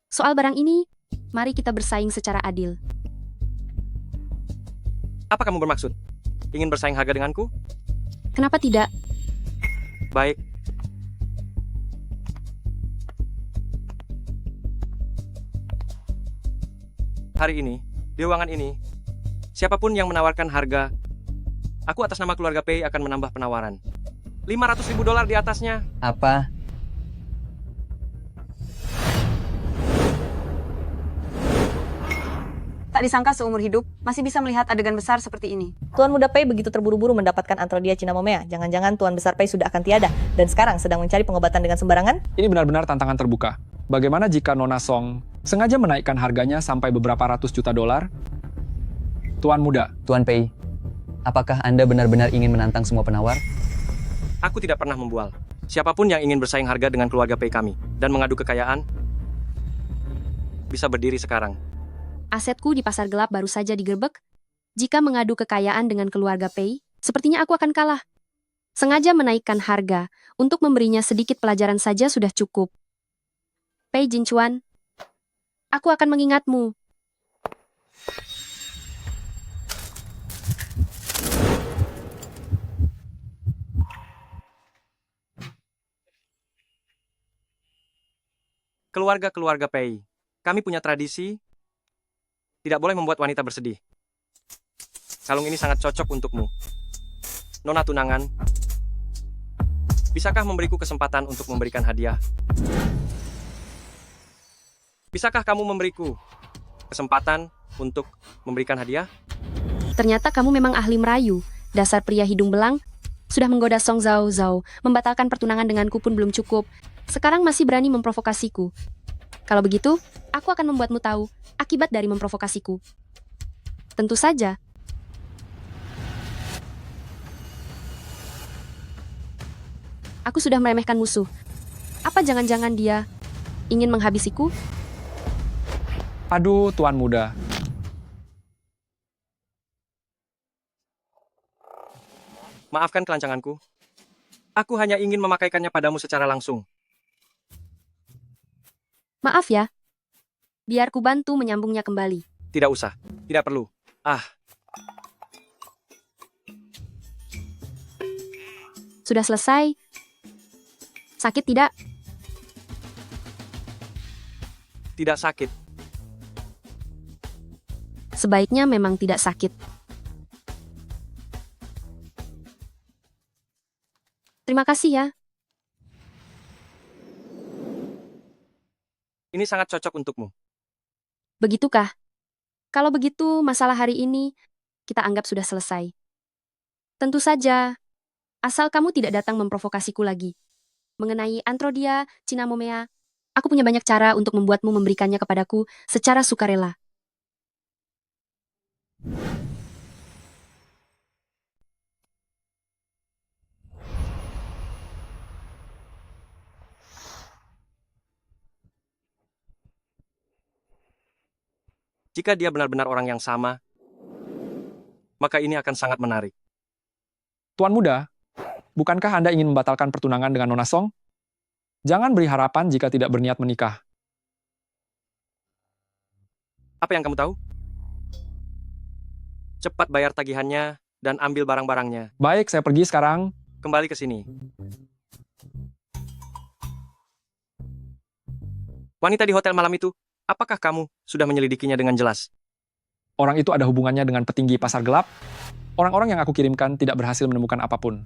Soal barang ini, mari kita bersaing secara adil. Apa kamu bermaksud? Ingin bersaing harga denganku? Kenapa tidak? Baik. Hari ini, di ruangan ini, siapapun yang menawarkan harga, aku atas nama keluarga Pei akan menambah penawaran. $500.000 di atasnya. Apa? Tak disangka seumur hidup, masih bisa melihat adegan besar seperti ini. Tuan Muda Pei begitu terburu-buru mendapatkan Antrodia Cinnamomea. Jangan-jangan Tuan Besar Pei sudah akan tiada dan sekarang sedang mencari pengobatan dengan sembarangan? Ini benar-benar tantangan terbuka. Bagaimana jika Nona Song sengaja menaikkan harganya sampai beberapa ratus juta dolar? Tuan Muda, Tuan Pei, apakah Anda benar-benar ingin menantang semua penawar? Aku tidak pernah membual. Siapapun yang ingin bersaing harga dengan keluarga Pei kami dan mengadu kekayaan, bisa berdiri sekarang. Asetku di pasar gelap baru saja digerebek. Jika mengadu kekayaan dengan keluarga Pei, sepertinya aku akan kalah. Sengaja menaikkan harga, untuk memberinya sedikit pelajaran saja sudah cukup. Pei Jinchuan, aku akan mengingatmu. Keluarga-keluarga Pei, kami punya tradisi tidak boleh membuat wanita bersedih. Kalung ini sangat cocok untukmu. Nona tunangan, bisakah memberiku kesempatan untuk memberikan hadiah? Bisakah kamu memberiku kesempatan untuk memberikan hadiah? Ternyata kamu memang ahli merayu. Dasar pria hidung belang, sudah menggoda Song Zhao Zhao, membatalkan pertunangan denganku pun belum cukup. Sekarang masih berani memprovokasiku. Kalau begitu, aku akan membuatmu tahu akibat dari memprovokasiku. Tentu saja. Aku sudah meremehkan musuh. Apa jangan-jangan dia ingin menghabisiku? aduh Tuan Muda. Maafkan kelancanganku. Aku hanya ingin memakaikannya padamu secara langsung. Maaf ya. Biar ku bantu menyambungnya kembali. Tidak usah. Tidak perlu. Sudah selesai. Sakit tidak? Tidak sakit. Sebaiknya memang tidak sakit. Terima kasih ya. Ini sangat cocok untukmu. Begitukah? Kalau begitu, masalah hari ini kita anggap sudah selesai. Tentu saja, asal kamu tidak datang memprovokasiku lagi. Mengenai Antrodia Cinnamomea, aku punya banyak cara untuk membuatmu memberikannya kepadaku secara sukarela. Jika dia benar-benar orang yang sama, maka ini akan sangat menarik. Tuan Muda, bukankah Anda ingin membatalkan pertunangan dengan Nona Song? Jangan beri harapan jika tidak berniat menikah. Apa yang kamu tahu? Cepat bayar tagihannya dan ambil barang-barangnya. Baik, saya pergi sekarang. Kembali ke sini. Wanita di hotel malam itu, apakah kamu sudah menyelidikinya dengan jelas? Orang itu ada hubungannya dengan petinggi pasar gelap. Orang-orang yang aku kirimkan tidak berhasil menemukan apapun.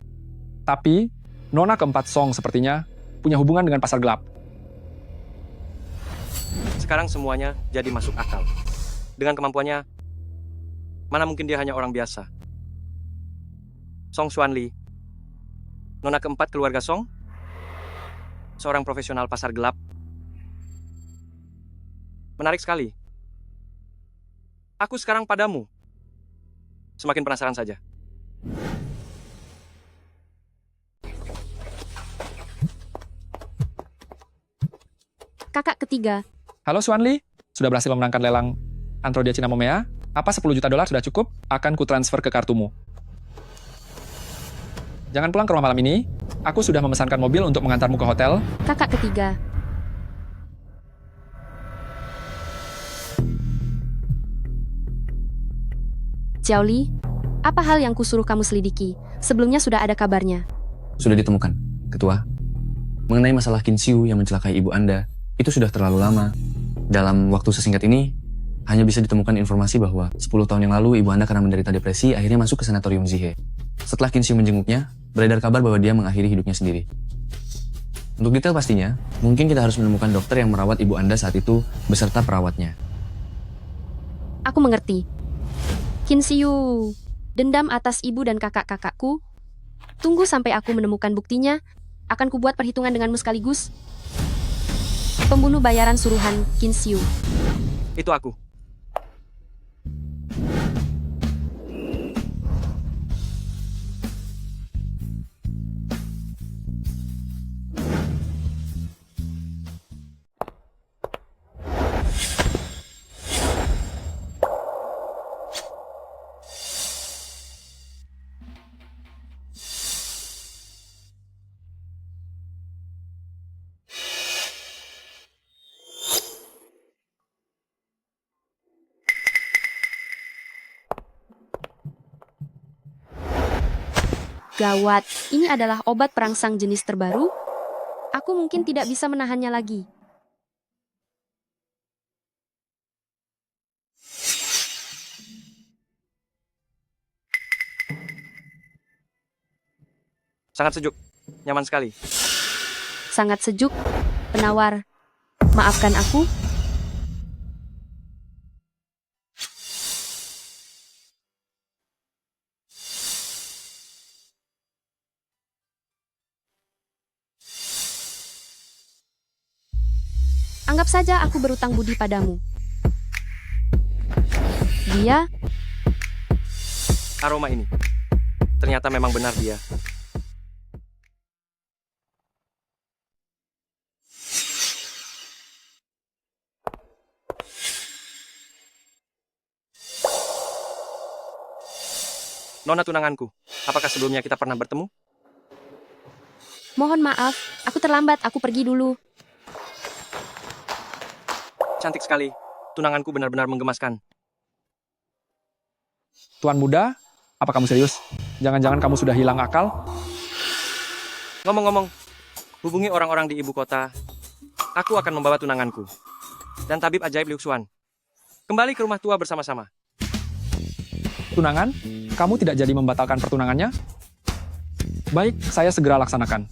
Tapi, Nona keempat Song sepertinya punya hubungan dengan pasar gelap. Sekarang semuanya jadi masuk akal. Dengan kemampuannya, mana mungkin dia hanya orang biasa. Song Xuanli, Nona keempat keluarga Song, seorang profesional pasar gelap. Menarik sekali. Aku sekarang padamu. Semakin penasaran saja. Kakak ketiga, Halo Xuanli, sudah berhasil memenangkan lelang Antrodia Cinnamomea? Apa 10 juta dolar sudah cukup? Akan kutransfer ke kartumu. Jangan pulang ke rumah malam ini. Aku sudah memesankan mobil untuk mengantarmu ke hotel. kakak ketiga. Xiaoli, apa hal yang kusuruh kamu selidiki? Sebelumnya sudah ada kabarnya. Sudah ditemukan, Ketua. Mengenai masalah Qin Xiu yang mencelakai ibu Anda, itu sudah terlalu lama. Dalam waktu sesingkat ini, hanya bisa ditemukan informasi bahwa 10 tahun yang lalu ibu Anda karena menderita depresi akhirnya masuk ke sanatorium Zihe. Setelah Kinsiu menjenguknya, beredar kabar bahwa dia mengakhiri hidupnya sendiri. Untuk detail pastinya, mungkin kita harus menemukan dokter yang merawat ibu Anda saat itu beserta perawatnya. Aku mengerti. Kinsiu, dendam atas ibu dan kakak-kakakku. Tunggu sampai aku menemukan buktinya. Akan kubuat perhitungan denganmu sekaligus. Pembunuh bayaran suruhan Kinsiu. Itu aku. Gawat, ini adalah obat perangsang jenis terbaru. Aku mungkin tidak bisa menahannya lagi. Sangat sejuk. Nyaman sekali. Sangat sejuk. Penawar, maafkan aku. Anggap saja aku berutang budi padamu. Dia, Aroma ini. Ternyata memang benar dia. Nona tunanganku, apakah sebelumnya kita pernah bertemu? mohon maaf, aku terlambat, aku pergi dulu. Cantik sekali. Tunanganku benar-benar menggemaskan. Tuan muda, apa kamu serius? Jangan-jangan kamu sudah hilang akal? Ngomong-ngomong, hubungi orang-orang di ibu kota. Aku akan membawa tunanganku. Dan tabib ajaib Liu Xuan. Kembali ke rumah tua bersama-sama. Tunangan? Kamu tidak jadi membatalkan pertunangannya? Baik, saya segera laksanakan.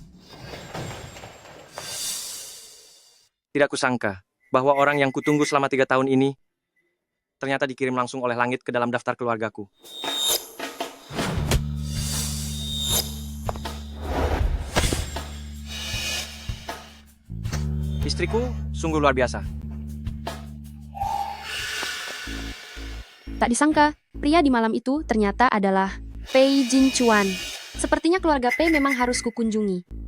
Tidak kusangka bahwa orang yang kutunggu selama 3 tahun ini ternyata dikirim langsung oleh langit ke dalam daftar keluargaku. Istriku sungguh luar biasa. Tak disangka, pria di malam itu ternyata adalah Pei Jinchuan. Sepertinya keluarga Pei memang harus kukunjungi.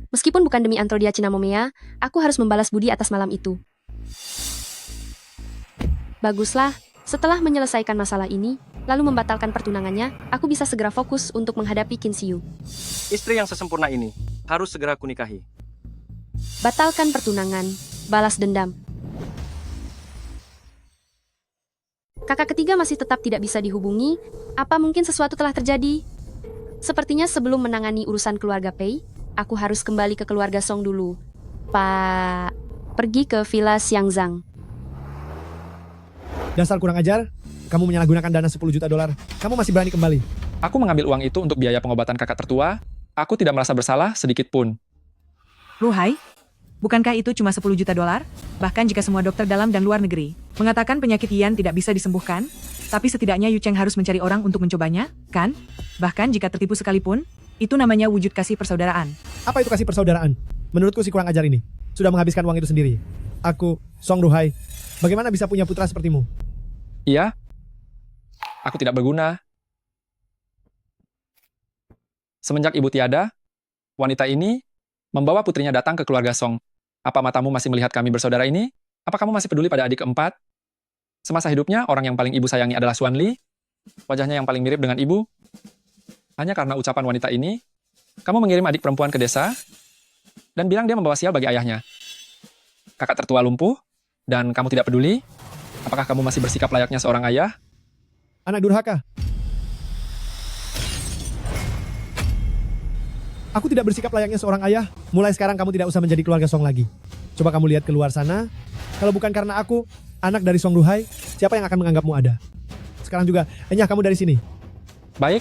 Meskipun bukan demi Antrodia Cinnamomea, aku harus membalas budi atas malam itu. Baguslah, setelah menyelesaikan masalah ini, lalu membatalkan pertunangannya, aku bisa segera fokus untuk menghadapi Kinsiu. Istri yang sesempurna ini harus segera kunikahi. Batalkan pertunangan, balas dendam. Kakak ketiga masih tetap tidak bisa dihubungi, apa mungkin sesuatu telah terjadi? Sepertinya sebelum menangani urusan keluarga Pei, aku harus kembali ke keluarga Song dulu. Pak, pergi ke Villa Xiangzhang. Dasar kurang ajar, kamu menyalahgunakan dana 10 juta dolar. Kamu masih berani kembali. Aku mengambil uang itu untuk biaya pengobatan kakak tertua. Aku tidak merasa bersalah sedikit pun. Luhai, bukankah itu cuma 10 juta dolar? Bahkan jika semua dokter dalam dan luar negeri mengatakan penyakit Yan tidak bisa disembuhkan, tapi setidaknya Yu Cheng harus mencari orang untuk mencobanya, kan? Bahkan jika tertipu sekalipun, itu namanya wujud kasih persaudaraan. Apa itu kasih persaudaraan? Menurutku si kurang ajar ini sudah menghabiskan uang itu sendiri. Aku, Song Ruhai, bagaimana bisa punya putra sepertimu? Iya, aku tidak berguna. Semenjak ibu tiada, wanita ini membawa putrinya datang ke keluarga Song. Apa matamu masih melihat kami bersaudara ini? Apa kamu masih peduli pada adik keempat? Semasa hidupnya, orang yang paling ibu sayangi adalah Xuan Li. Wajahnya yang paling mirip dengan ibu. Hanya karena ucapan wanita ini, kamu mengirim adik perempuan ke desa dan bilang dia membawa sial bagi ayahnya. Kakak tertua lumpuh, dan kamu tidak peduli? Apakah kamu masih bersikap layaknya seorang ayah? Anak durhaka. Aku tidak bersikap layaknya seorang ayah. Mulai sekarang kamu tidak usah menjadi keluarga Song lagi. Coba kamu lihat keluar sana. Kalau bukan karena aku, Anak dari Song Ruhai, siapa yang akan menganggapmu ada? Sekarang juga, enyah kamu dari sini. Baik,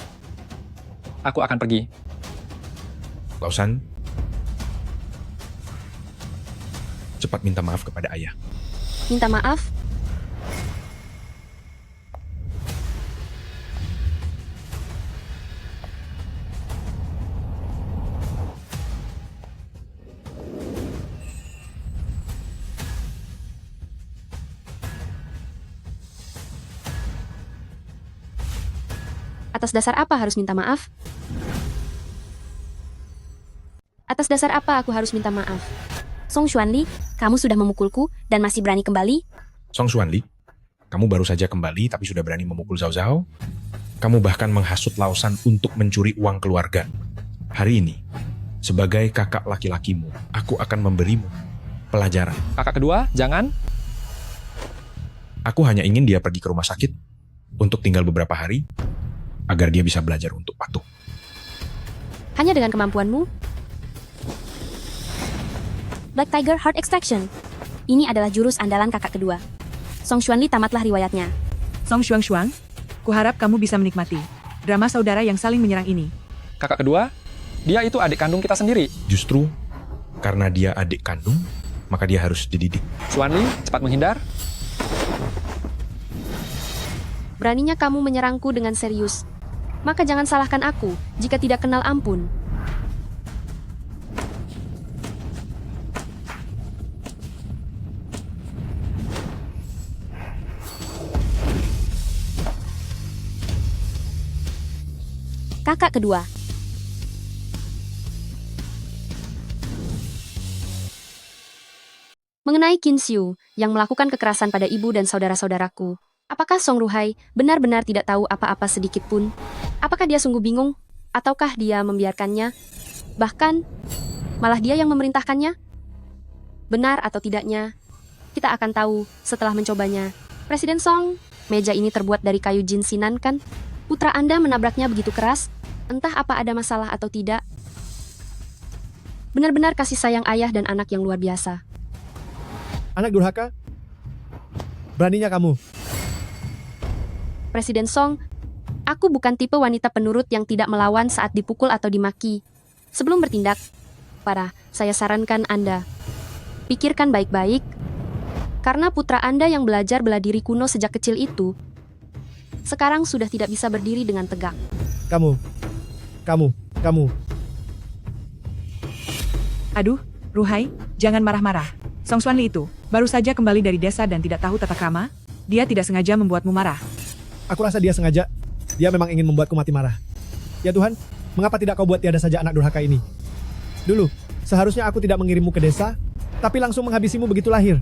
aku akan pergi. Lausan, cepat minta maaf kepada ayah. Minta maaf? Atas dasar apa harus minta maaf? Atas dasar apa aku harus minta maaf? Song Xuanli, kamu sudah memukulku dan masih berani kembali? Song Xuanli, kamu baru saja kembali tapi sudah berani memukul Zhao Zhao. Kamu bahkan menghasut Lausan untuk mencuri uang keluarga. Hari ini, sebagai kakak laki-lakimu, aku akan memberimu pelajaran. Kakak kedua, jangan. Aku hanya ingin dia pergi ke rumah sakit untuk tinggal beberapa hari agar dia bisa belajar untuk patuh. Hanya dengan kemampuanmu? Black Tiger Heart Extraction. Ini adalah jurus andalan kakak kedua. Song Xuanli tamatlah riwayatnya. Song Shuang, kuharap kamu bisa menikmati drama saudara yang saling menyerang ini. Kakak kedua, dia itu adik kandung kita sendiri. Justru karena dia adik kandung, maka dia harus dididik. Xuanli, cepat menghindar. Beraninya kamu menyerangku dengan serius. Maka jangan salahkan aku jika tidak kenal ampun. Kakak kedua. Mengenai Qin Xiu yang melakukan kekerasan pada ibu dan saudara-saudaraku, apakah Song Ruhai benar-benar tidak tahu apa-apa sedikit pun? Apakah dia sungguh bingung? Ataukah dia membiarkannya? Bahkan, malah dia yang memerintahkannya? Benar atau tidaknya, kita akan tahu setelah mencobanya. Presiden Song, meja ini terbuat dari kayu jinsinan kan? Putra Anda menabraknya begitu keras? Entah apa ada masalah atau tidak. Benar-benar kasih sayang ayah dan anak yang luar biasa. Anak durhaka? Beraninya kamu. Presiden Song, aku bukan tipe wanita penurut yang tidak melawan saat dipukul atau dimaki. Sebelum bertindak, saya sarankan Anda, pikirkan baik-baik, karena putra Anda yang belajar bela diri kuno sejak kecil itu, sekarang sudah tidak bisa berdiri dengan tegak. Kamu. Aduh, Ruhai, jangan marah-marah. Song Xuanli itu baru saja kembali dari desa dan tidak tahu tata krama. Dia tidak sengaja membuatmu marah. Aku rasa dia sengaja. Dia memang ingin membuatku mati marah. Ya Tuhan, mengapa tidak kau buat tiada saja anak durhaka ini? Dulu, seharusnya aku tidak mengirimmu ke desa, tapi langsung menghabisimu begitu lahir.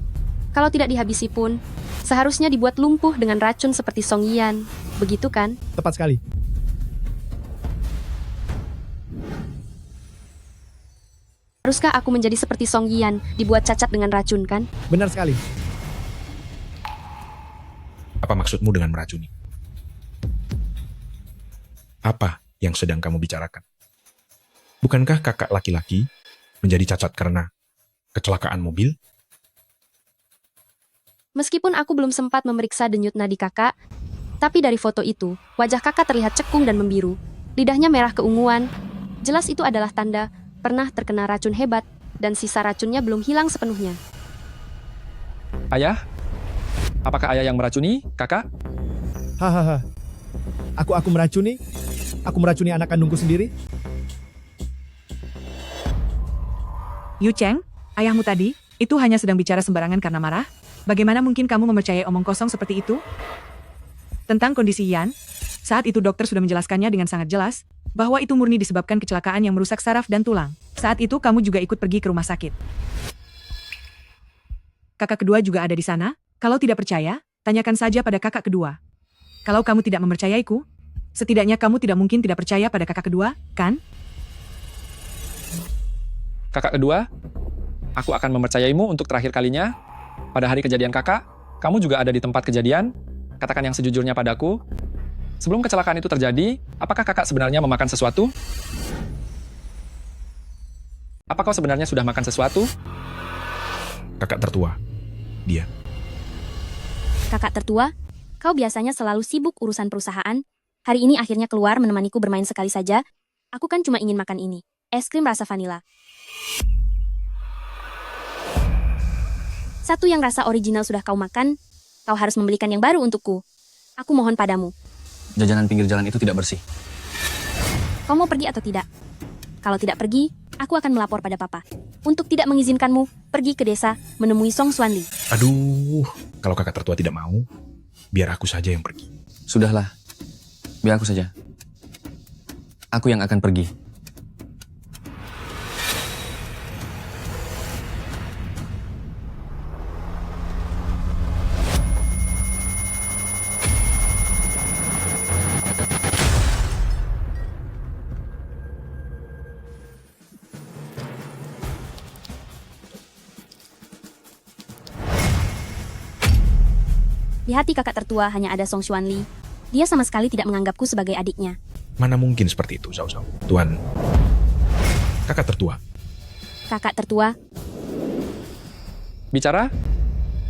Kalau tidak dihabisi pun, seharusnya dibuat lumpuh dengan racun seperti Song Yian. Begitu kan? Tepat sekali. Haruskah aku menjadi seperti Song Yian, dibuat cacat dengan racun kan? Benar sekali. Apa maksudmu dengan meracuni? Apa yang sedang kamu bicarakan? Bukankah kakak laki-laki menjadi cacat karena kecelakaan mobil? Meskipun aku belum sempat memeriksa denyut nadi kakak, tapi dari foto itu, wajah kakak terlihat cekung dan membiru. Lidahnya merah keunguan. Jelas itu adalah tanda pernah terkena racun hebat, dan sisa racunnya belum hilang sepenuhnya. Ayah? Apakah ayah yang meracuni, kakak? Hahaha. Aku meracuni? Aku meracuni anak kandungku sendiri? Yu Cheng, ayahmu tadi, itu hanya sedang bicara sembarangan karena marah? Bagaimana mungkin kamu mempercayai omong kosong seperti itu? Tentang kondisi Yan, saat itu dokter sudah menjelaskannya dengan sangat jelas, bahwa itu murni disebabkan kecelakaan yang merusak saraf dan tulang. Saat itu kamu juga ikut pergi ke rumah sakit. Kakak kedua juga ada di sana. Kalau tidak percaya, tanyakan saja pada kakak kedua. Kalau kamu tidak mempercayaiku, setidaknya kamu tidak mungkin tidak percaya pada kakak kedua, kan? Kakak kedua, aku akan mempercayaimu untuk terakhir kalinya. Pada hari kejadian kakak, kamu juga ada di tempat kejadian. Katakan yang sejujurnya padaku. Sebelum kecelakaan itu terjadi, apakah kakak sebenarnya memakan sesuatu? Apa kau sebenarnya sudah makan sesuatu? Kakak tertua, dia. Kakak tertua, kau biasanya selalu sibuk urusan perusahaan. Hari ini akhirnya keluar menemaniku bermain sekali saja. Aku kan cuma ingin makan ini. Es krim rasa vanila. Satu yang rasa original sudah kau makan, kau harus membelikan yang baru untukku. Aku mohon padamu. Jajanan pinggir jalan itu tidak bersih. Kau mau pergi atau tidak? Kalau tidak pergi, aku akan melapor pada papa. Untuk tidak mengizinkanmu pergi ke desa menemui Song Xuanli. Aduh, kalau kakak tertua tidak mau, biar aku saja yang pergi. Sudahlah, biar aku saja. Aku yang akan pergi. Di hati kakak tertua hanya ada Song Xuanli. Dia sama sekali tidak menganggapku sebagai adiknya. Mana mungkin seperti itu, Zhao Zhao. Tuan, kakak tertua. Kakak tertua, Bicara?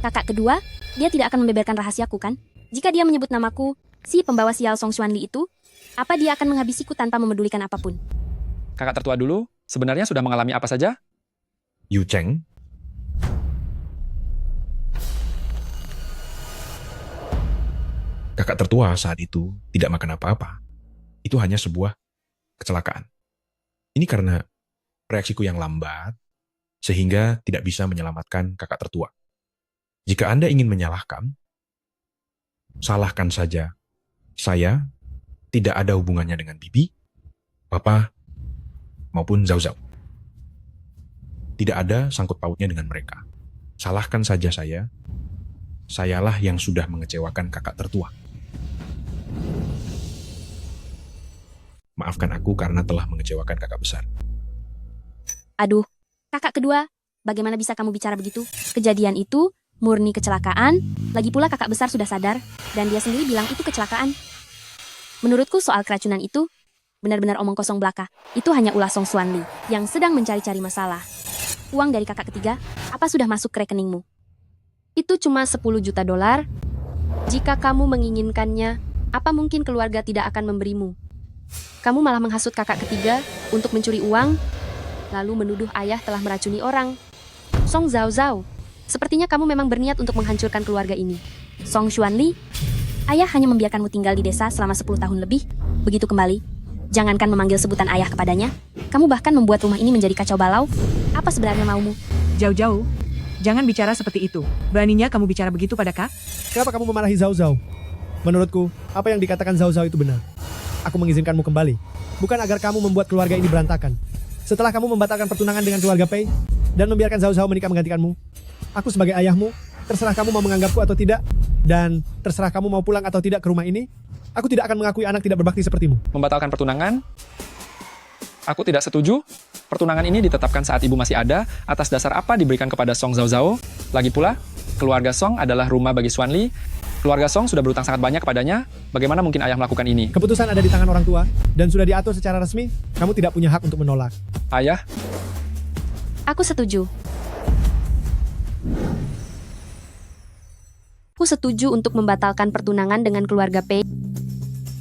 kakak kedua, dia tidak akan membeberkan rahasiaku kan? Jika dia menyebut namaku, si pembawa sial Song Xuanli itu, apa dia akan menghabisiku tanpa memedulikan apapun? Kakak tertua dulu, sebenarnya sudah mengalami apa saja? Yu Cheng, kakak tertua saat itu tidak makan apa-apa. Itu hanya sebuah kecelakaan. Ini karena reaksiku yang lambat, sehingga tidak bisa menyelamatkan kakak tertua. Jika Anda ingin menyalahkan, salahkan saja. Saya tidak ada hubungannya dengan Bibi, Papa, maupun Zhao Zhao. Tidak ada sangkut pautnya dengan mereka. Salahkan saja saya. Sayalah yang sudah mengecewakan kakak tertua. Maafkan aku karena telah mengecewakan kakak besar. Aduh, kakak kedua, bagaimana bisa kamu bicara begitu? Kejadian itu murni kecelakaan, lagi pula kakak besar sudah sadar, dan dia sendiri bilang itu kecelakaan. Menurutku soal keracunan itu, benar-benar omong kosong belaka. Itu hanya ulah Song Xuanli yang sedang mencari-cari masalah. Uang dari kakak ketiga, apa sudah masuk ke rekeningmu? Itu cuma 10 juta dolar. Jika kamu menginginkannya, apa mungkin keluarga tidak akan memberimu? Kamu malah menghasut kakak ketiga untuk mencuri uang, lalu menuduh ayah telah meracuni orang. Song Zhao Zhao, sepertinya kamu memang berniat untuk menghancurkan keluarga ini. Song Xuanli, ayah hanya membiarkanmu tinggal di desa selama 10 tahun lebih. Begitu kembali, jangankan memanggil sebutan ayah kepadanya, kamu bahkan membuat rumah ini menjadi kacau balau. Apa sebenarnya maumu? Jauh-jauh. Jangan bicara seperti itu. Beraninya kamu bicara begitu pada Kak? Kenapa kamu memarahi Zhao Zhao? Menurutku, apa yang dikatakan Zhao Zhao itu benar. Aku mengizinkanmu kembali, bukan agar kamu membuat keluarga ini berantakan. Setelah kamu membatalkan pertunangan dengan keluarga Pei, dan membiarkan Zhao Zhao menikah menggantikanmu, aku sebagai ayahmu, terserah kamu mau menganggapku atau tidak, dan terserah kamu mau pulang atau tidak ke rumah ini, aku tidak akan mengakui anak tidak berbakti sepertimu. Membatalkan pertunangan? Aku tidak setuju. Pertunangan ini ditetapkan saat ibu masih ada, atas dasar apa diberikan kepada Song Zhao Zhao. Lagi pula, keluarga Song adalah rumah bagi Xuanli. Keluarga Song sudah berutang sangat banyak kepadanya. Bagaimana mungkin ayah melakukan ini? Keputusan ada di tangan orang tua, dan sudah diatur secara resmi, kamu tidak punya hak untuk menolak. Ayah, Aku setuju. Aku setuju untuk membatalkan pertunangan dengan keluarga Pei.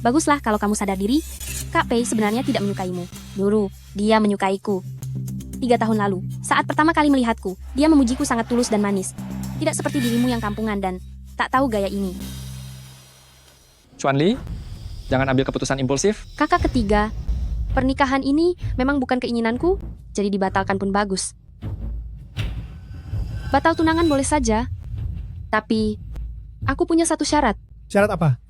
Baguslah kalau kamu sadar diri, Kak Pei sebenarnya tidak menyukaimu. Dulu, dia menyukaiku. 3 tahun lalu, saat pertama kali melihatku, dia memujiku sangat tulus dan manis. Tidak seperti dirimu yang kampungan dan tak tahu gaya ini. Xuanli, jangan ambil keputusan impulsif. Kakak ketiga, pernikahan ini memang bukan keinginanku, jadi dibatalkan pun bagus. Batal tunangan boleh saja, tapi aku punya satu syarat. Syarat apa?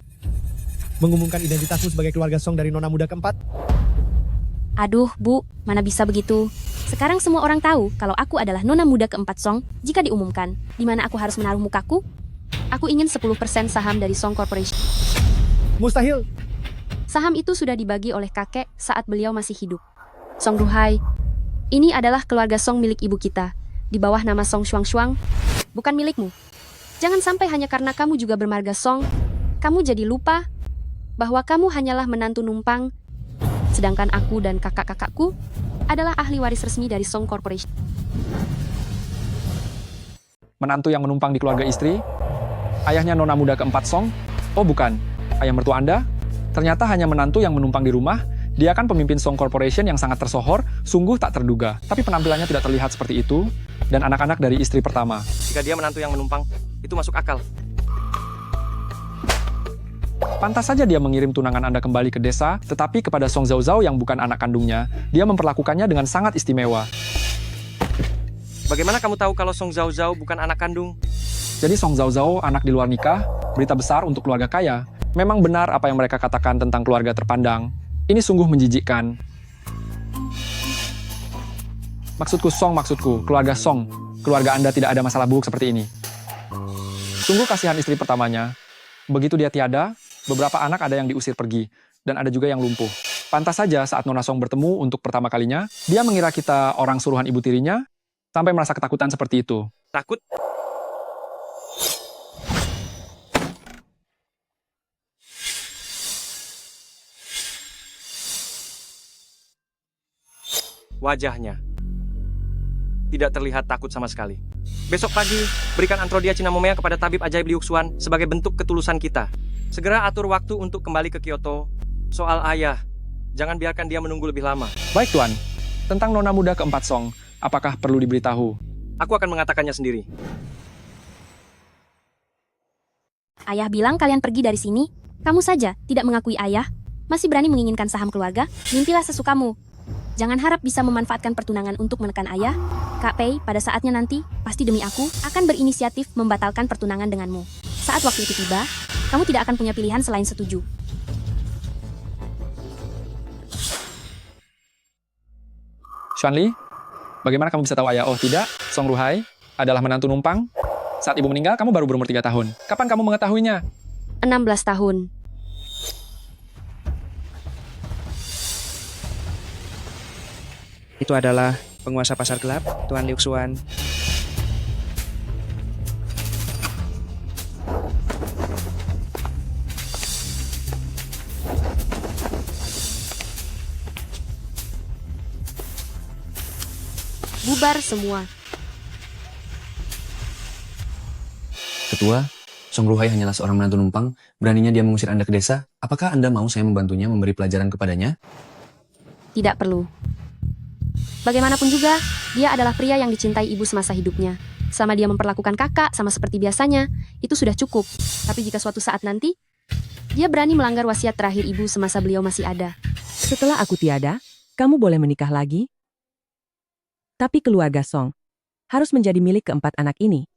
Mengumumkan identitasmu sebagai keluarga Song dari nona muda keempat? Aduh, Bu, mana bisa begitu? Sekarang semua orang tahu kalau aku adalah nona muda keempat Song. Jika diumumkan, di mana aku harus menaruh mukaku? Aku ingin 10% saham dari Song Corporation. Mustahil. Saham itu sudah dibagi oleh kakek saat beliau masih hidup. Song Ruhai, ini adalah keluarga Song milik ibu kita. Di bawah nama Song Shuang, bukan milikmu. Jangan sampai hanya karena kamu juga bermarga Song, kamu jadi lupa bahwa kamu hanyalah menantu numpang, sedangkan aku dan kakak-kakakku adalah ahli waris resmi dari Song Corporation. Menantu yang menumpang di keluarga istri? Ayahnya nona muda keempat Song? Oh bukan, ayah mertua Anda? Ternyata hanya menantu yang menumpang di rumah. Dia kan pemimpin Song Corporation yang sangat tersohor, sungguh tak terduga. Tapi penampilannya tidak terlihat seperti itu, dan anak-anak dari istri pertama. Jika dia menantu yang menumpang, itu masuk akal. Pantas saja dia mengirim tunangan Anda kembali ke desa, tetapi kepada Song Zhao Zhao yang bukan anak kandungnya, dia memperlakukannya dengan sangat istimewa. Bagaimana kamu tahu kalau Song Zhao Zhao bukan anak kandung? Jadi Song Zhao Zhao anak di luar nikah, berita besar untuk keluarga kaya. Memang benar apa yang mereka katakan tentang keluarga terpandang. Ini sungguh menjijikkan. Maksudku, keluarga Song. Keluarga Anda tidak ada masalah buruk seperti ini. Sungguh kasihan istri pertamanya. Begitu dia tiada, beberapa anak ada yang diusir pergi, dan ada juga yang lumpuh. Pantas saja saat Nona Song bertemu untuk pertama kalinya, dia mengira kita orang suruhan ibu tirinya, sampai merasa ketakutan seperti itu. Takut? Wajahnya tidak terlihat takut sama sekali. Besok pagi, berikan Antrodia Cinnamomea kepada tabib ajaib Liu Xuan sebagai bentuk ketulusan kita. Segera atur waktu untuk kembali ke Kyoto. Soal ayah, jangan biarkan dia menunggu lebih lama. Baik, Tuan. Tentang nona muda keempat Song, apakah perlu diberitahu? Aku akan mengatakannya sendiri. Ayah bilang kalian pergi dari sini. Kamu saja tidak mengakui ayah. Masih berani menginginkan saham keluarga? Mimpilah sesukamu. Jangan harap bisa memanfaatkan pertunangan untuk menekan ayah. Kak Pei, pada saatnya nanti, pasti demi aku, akan berinisiatif membatalkan pertunangan denganmu. Saat waktu itu tiba, kamu tidak akan punya pilihan selain setuju. Xuanli, bagaimana kamu bisa tahu ayah? Oh tidak, Song Ruhai adalah menantu numpang. Saat ibu meninggal, kamu baru berumur 3 tahun. Kapan kamu mengetahuinya? 16 tahun. Itu adalah penguasa pasar gelap, Tuan Liu Xuan. Bubar semua. Ketua, Song Ruhai hanyalah seorang menantu numpang. Beraninya dia mengusir Anda ke desa. Apakah Anda mau saya membantunya memberi pelajaran kepadanya? Tidak perlu. Bagaimanapun juga, dia adalah pria yang dicintai ibu semasa hidupnya. Selama dia memperlakukan kakak sama seperti biasanya, itu sudah cukup. Tapi jika suatu saat nanti, dia berani melanggar wasiat terakhir ibu semasa beliau masih ada. Setelah aku tiada, kamu boleh menikah lagi. Tapi keluarga Song harus menjadi milik keempat anak ini.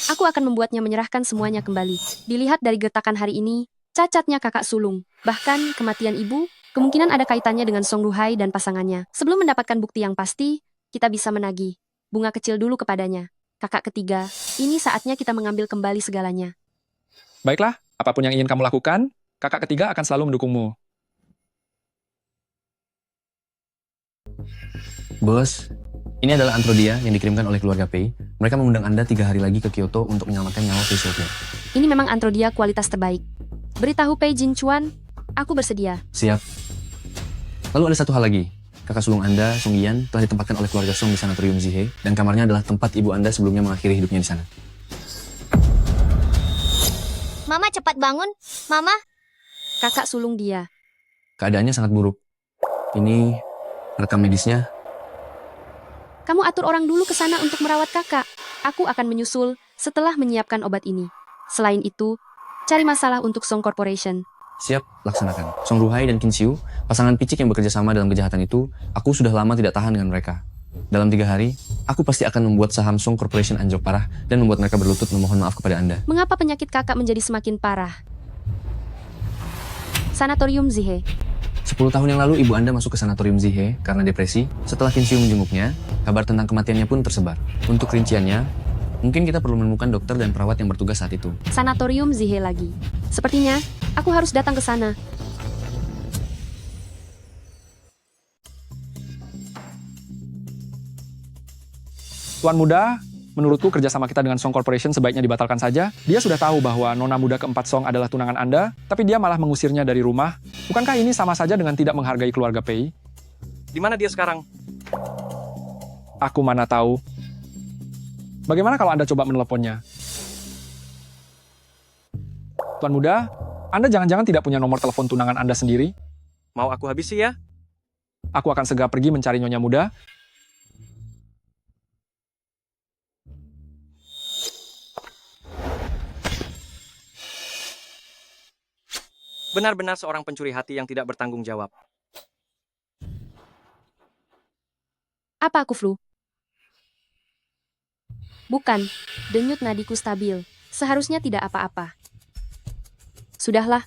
Aku akan membuatnya menyerahkan semuanya kembali. Dilihat dari gertakan hari ini, cacatnya kakak sulung, bahkan kematian ibu, kemungkinan ada kaitannya dengan Song Ruhai dan pasangannya. Sebelum mendapatkan bukti yang pasti, kita bisa menagih bunga kecil dulu kepadanya. Kakak ketiga, ini saatnya kita mengambil kembali segalanya. Baiklah, apapun yang ingin kamu lakukan, kakak ketiga akan selalu mendukungmu. Bos, ini adalah Antrodia yang dikirimkan oleh keluarga Pei. Mereka mengundang Anda 3 hari lagi ke Kyoto untuk menyelamatkan nyawa Pei Xiaotian. Ini memang Antrodia kualitas terbaik. Beritahu Pei Jinchuan, aku bersedia. Siap. Lalu ada satu hal lagi. Kakak sulung Anda, Song Yan, telah ditempatkan oleh keluarga Song di sanatorium Zihe, dan kamarnya adalah tempat ibu Anda sebelumnya mengakhiri hidupnya di sana. Mama cepat bangun. Mama. Kakak sulung dia. Keadaannya sangat buruk. Ini rekam medisnya. Kamu atur orang dulu ke sana untuk merawat kakak. Aku akan menyusul setelah menyiapkan obat ini. Selain itu, cari masalah untuk Song Corporation. Siap, laksanakan. Song Ruhai dan Qin Xiu, pasangan picik yang bekerja sama dalam kejahatan itu, aku sudah lama tidak tahan dengan mereka. Dalam 3 hari, aku pasti akan membuat saham Song Corporation anjlok parah dan membuat mereka berlutut memohon maaf kepada Anda. Mengapa penyakit kakak menjadi semakin parah? Sanatorium Zihe. 10 tahun yang lalu ibu Anda masuk ke sanatorium Zihe karena depresi. Setelah Qin Xiu menjenguknya, kabar tentang kematiannya pun tersebar. Untuk rinciannya, mungkin kita perlu menemukan dokter dan perawat yang bertugas saat itu. Sanatorium Zihe lagi. Sepertinya, aku harus datang ke sana. Tuan muda, menurutku kerjasama kita dengan Song Corporation sebaiknya dibatalkan saja. Dia sudah tahu bahwa nona muda keempat Song adalah tunangan Anda, tapi dia malah mengusirnya dari rumah. Bukankah ini sama saja dengan tidak menghargai keluarga Pei? Di mana dia sekarang? Aku mana tahu. Bagaimana kalau Anda coba meneleponnya? Tuan Muda, Anda jangan-jangan tidak punya nomor telepon tunangan Anda sendiri? Mau aku habisi ya? Aku akan segera pergi mencari Nyonya Muda. Benar-benar seorang pencuri hati yang tidak bertanggung jawab. Apa aku flu? Bukan, denyut nadiku stabil. Seharusnya tidak apa-apa. Sudahlah.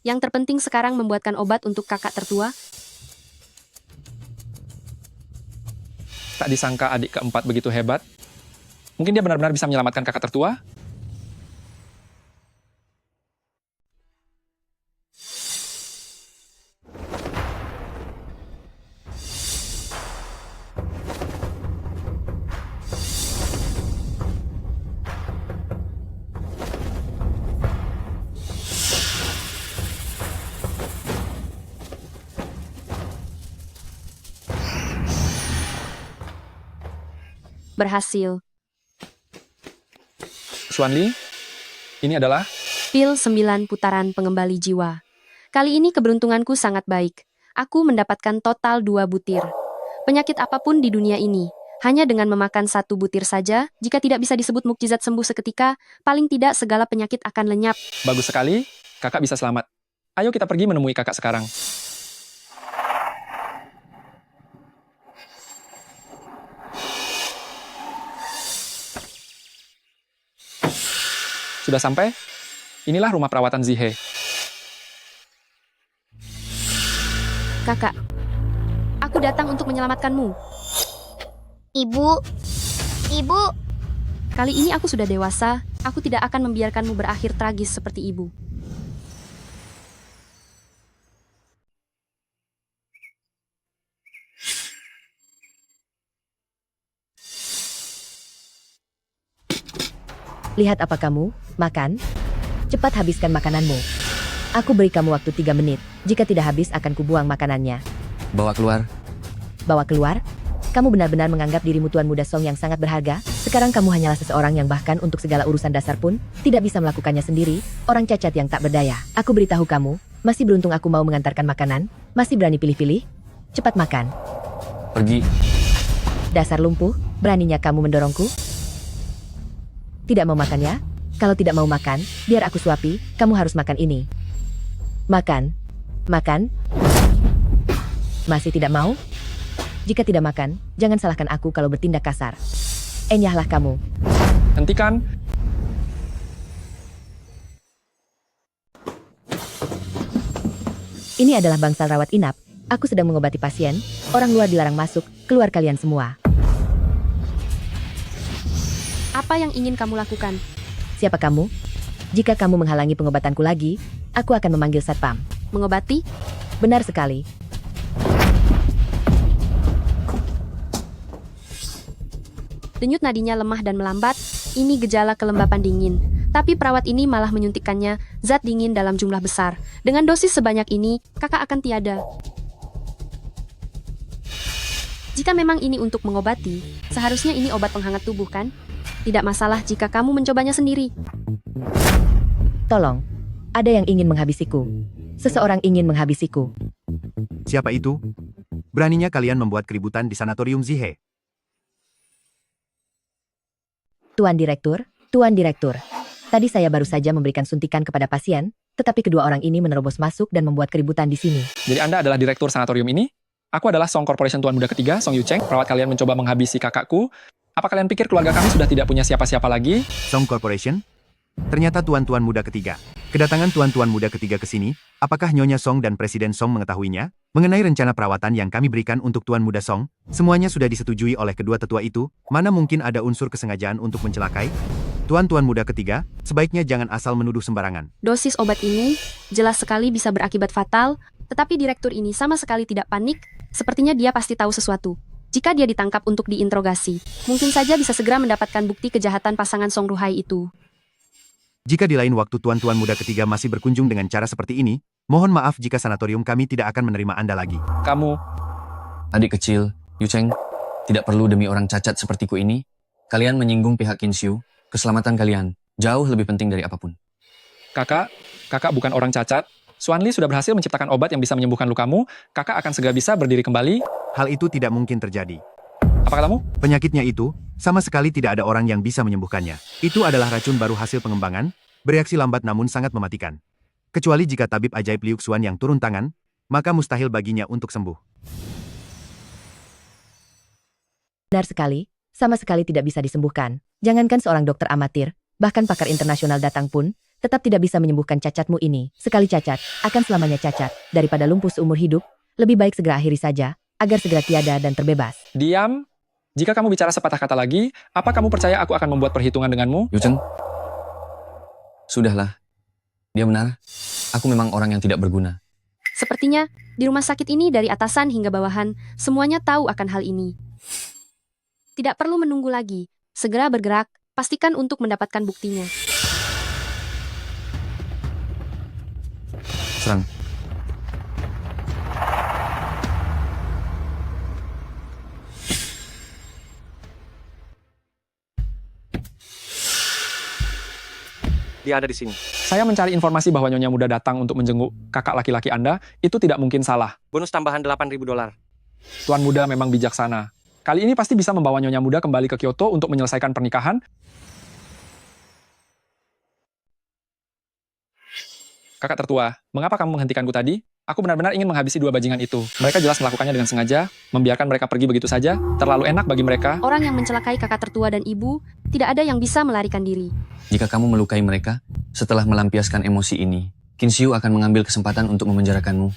Yang terpenting sekarang membuatkan obat untuk kakak tertua. Tak disangka adik keempat begitu hebat. Mungkin dia benar-benar bisa menyelamatkan kakak tertua? Berhasil. Xuanli, ini adalah Pil 9 putaran pengembali jiwa. Kali ini keberuntunganku sangat baik. Aku mendapatkan total 2 butir. Penyakit apapun di dunia ini, hanya dengan memakan 1 butir saja, jika tidak bisa disebut mukjizat sembuh seketika, paling tidak segala penyakit akan lenyap. bagus sekali, kakak bisa selamat. Ayo kita pergi menemui kakak sekarang. Sudah sampai? Inilah rumah perawatan Zihe. Kakak, aku datang untuk menyelamatkanmu. Ibu. Ibu. Kali ini aku sudah dewasa, aku tidak akan membiarkanmu berakhir tragis seperti ibu. Lihat apa kamu, makan? Cepat habiskan makananmu. Aku beri kamu waktu 3 menit. Jika tidak habis akan kubuang makanannya. Bawa keluar. Bawa keluar? Kamu benar-benar menganggap dirimu Tuan Muda Song yang sangat berharga? Sekarang kamu hanyalah seseorang yang bahkan untuk segala urusan dasar pun, tidak bisa melakukannya sendiri, orang cacat yang tak berdaya. Aku beritahu kamu, masih beruntung aku mau mengantarkan makanan, masih berani pilih-pilih? Cepat makan. Pergi. Dasar lumpuh, beraninya kamu mendorongku? Tidak mau makan ya? Kalau tidak mau makan, biar aku suapi, kamu harus makan ini. Makan. Makan. Masih tidak mau? Jika tidak makan, jangan salahkan aku kalau bertindak kasar. Enyahlah kamu. Hentikan. Ini adalah bangsal rawat inap. Aku sedang mengobati pasien. Orang luar dilarang masuk, keluar kalian semua. Apa yang ingin kamu lakukan? Siapa kamu? Jika kamu menghalangi pengobatanku lagi, aku akan memanggil satpam. Mengobati? Benar sekali. Denyut nadinya lemah dan melambat, ini gejala kelembapan dingin. Tapi perawat ini malah menyuntikkannya zat dingin dalam jumlah besar. Dengan dosis sebanyak ini, kakak akan tiada. Jika memang ini untuk mengobati, seharusnya ini obat penghangat tubuh kan? Tidak masalah jika kamu mencobanya sendiri. Tolong, ada yang ingin menghabisiku. Seseorang ingin menghabisiku. Siapa itu? Beraninya kalian membuat keributan di sanatorium Zihe. Tuan Direktur, Tuan Direktur. Tadi saya baru saja memberikan suntikan kepada pasien, tetapi kedua orang ini menerobos masuk dan membuat keributan di sini. Jadi Anda adalah direktur sanatorium ini? Aku adalah Song Corporation Tuan Muda ketiga, Song Yucheng. Perawat kalian mencoba menghabisi kakakku. Apa kalian pikir keluarga kami sudah tidak punya siapa-siapa lagi? Song Corporation? Ternyata tuan-tuan muda ketiga. Kedatangan tuan-tuan muda ketiga ke sini, apakah Nyonya Song dan Presiden Song mengetahuinya? Mengenai rencana perawatan yang kami berikan untuk tuan muda Song, semuanya sudah disetujui oleh kedua tetua itu, mana mungkin ada unsur kesengajaan untuk mencelakai? Tuan-tuan muda ketiga, sebaiknya jangan asal menuduh sembarangan. Dosis obat ini jelas sekali bisa berakibat fatal, tetapi direktur ini sama sekali tidak panik, sepertinya dia pasti tahu sesuatu. Jika dia ditangkap untuk diinterogasi, mungkin saja bisa segera mendapatkan bukti kejahatan pasangan Song Ruhai itu. Jika di lain waktu tuan-tuan muda ketiga masih berkunjung dengan cara seperti ini, mohon maaf jika sanatorium kami tidak akan menerima Anda lagi. Kamu, adik kecil, Yucheng, tidak perlu demi orang cacat sepertiku ini. Kalian menyinggung pihak Kinsiu, keselamatan kalian jauh lebih penting dari apapun. Kakak bukan orang cacat. Xuanli sudah berhasil menciptakan obat yang bisa menyembuhkan lukamu. Kakak akan segera bisa berdiri kembali. Hal itu tidak mungkin terjadi. Apa katamu? Penyakitnya itu, sama sekali tidak ada orang yang bisa menyembuhkannya. Itu adalah racun baru hasil pengembangan, bereaksi lambat namun sangat mematikan. Kecuali jika tabib ajaib Liu Xuan yang turun tangan, maka mustahil baginya untuk sembuh. Benar sekali, sama sekali tidak bisa disembuhkan. Jangankan seorang dokter amatir, bahkan pakar internasional datang pun, tetap tidak bisa menyembuhkan cacatmu ini. Sekali cacat, akan selamanya cacat. Daripada lumpuh seumur hidup, lebih baik segera akhiri saja, agar segera tiada dan terbebas. Diam. Jika kamu bicara sepatah kata lagi, apa kamu percaya aku akan membuat perhitungan denganmu? Yu Chen, sudahlah. Dia benar. Aku memang orang yang tidak berguna. Sepertinya, di rumah sakit ini dari atasan hingga bawahan, semuanya tahu akan hal ini. Tidak perlu menunggu lagi. Segera bergerak, pastikan untuk mendapatkan buktinya. Serang. Dia ada di sini. Saya mencari informasi bahwa Nyonya Muda datang untuk menjenguk kakak laki-laki Anda, itu tidak mungkin salah. Bonus tambahan $8.000. Tuan Muda memang bijaksana. Kali ini pasti bisa membawa Nyonya Muda kembali ke Kyoto untuk menyelesaikan pernikahan. Kakak tertua, mengapa kamu menghentikanku tadi? Aku benar-benar ingin menghabisi dua bajingan itu. Mereka jelas melakukannya dengan sengaja, membiarkan mereka pergi begitu saja, terlalu enak bagi mereka. Orang yang mencelakai kakak tertua dan ibu, tidak ada yang bisa melarikan diri. Jika kamu melukai mereka, setelah melampiaskan emosi ini, Qin Xiu akan mengambil kesempatan untuk memenjarakanmu.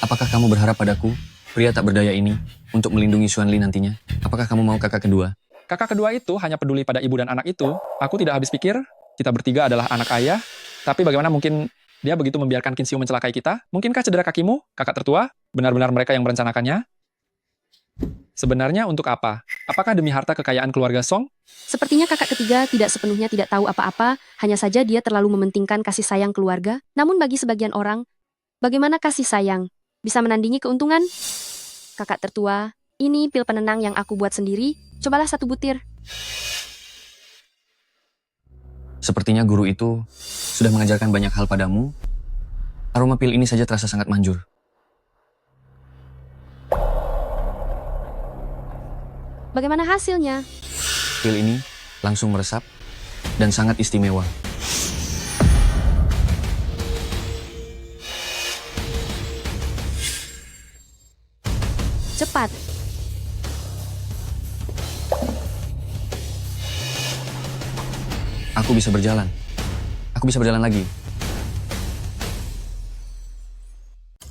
Apakah kamu berharap padaku, pria tak berdaya ini, untuk melindungi Xuanli nantinya? Apakah kamu mau kakak kedua? Kakak kedua itu hanya peduli pada ibu dan anak itu. Aku tidak habis pikir, kita bertiga adalah anak ayah. Tapi bagaimana mungkin dia begitu membiarkan Qin Xiu mencelakai kita? Mungkinkah cedera kakimu, kakak tertua? Benar-benar mereka yang merencanakannya? Sebenarnya untuk apa? Apakah demi harta kekayaan keluarga Song? Sepertinya kakak ketiga tidak sepenuhnya tidak tahu apa-apa, hanya saja dia terlalu mementingkan kasih sayang keluarga. Namun bagi sebagian orang, bagaimana kasih sayang bisa menandingi keuntungan? Kakak tertua, ini pil penenang yang aku buat sendiri, cobalah 1 butir. Sepertinya guru itu sudah mengajarkan banyak hal padamu. Aroma pil ini saja terasa sangat manjur. Bagaimana hasilnya? Pil ini langsung meresap dan sangat istimewa. Cepat. Aku bisa berjalan. Aku bisa berjalan lagi.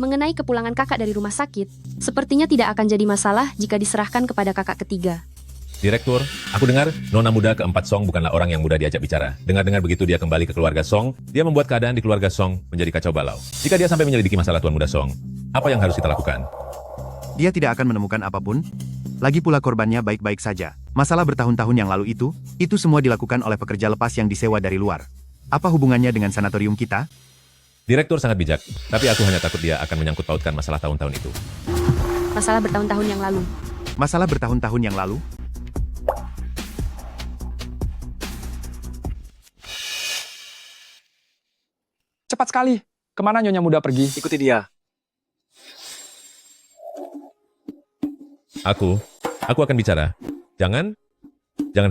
Mengenai kepulangan kakak dari rumah sakit, sepertinya tidak akan jadi masalah jika diserahkan kepada kakak ketiga. Direktur, aku dengar Nona Muda keempat Song bukanlah orang yang mudah diajak bicara. Dengar-dengar begitu dia kembali ke keluarga Song, dia membuat keadaan di keluarga Song menjadi kacau balau. Jika dia sampai menyelidiki masalah Tuan Muda Song, apa yang harus kita lakukan? Dia tidak akan menemukan apapun. Lagi pula korbannya baik-baik saja. Masalah bertahun-tahun yang lalu itu semua dilakukan oleh pekerja lepas yang disewa dari luar. Apa hubungannya dengan sanatorium kita? Direktur sangat bijak, tapi aku hanya takut dia akan menyangkut pautkan masalah tahun-tahun itu. Masalah bertahun-tahun yang lalu. Masalah bertahun-tahun yang lalu? Cepat sekali. Kemana Nyonya Muda pergi? Ikuti dia. Aku akan bicara. Jangan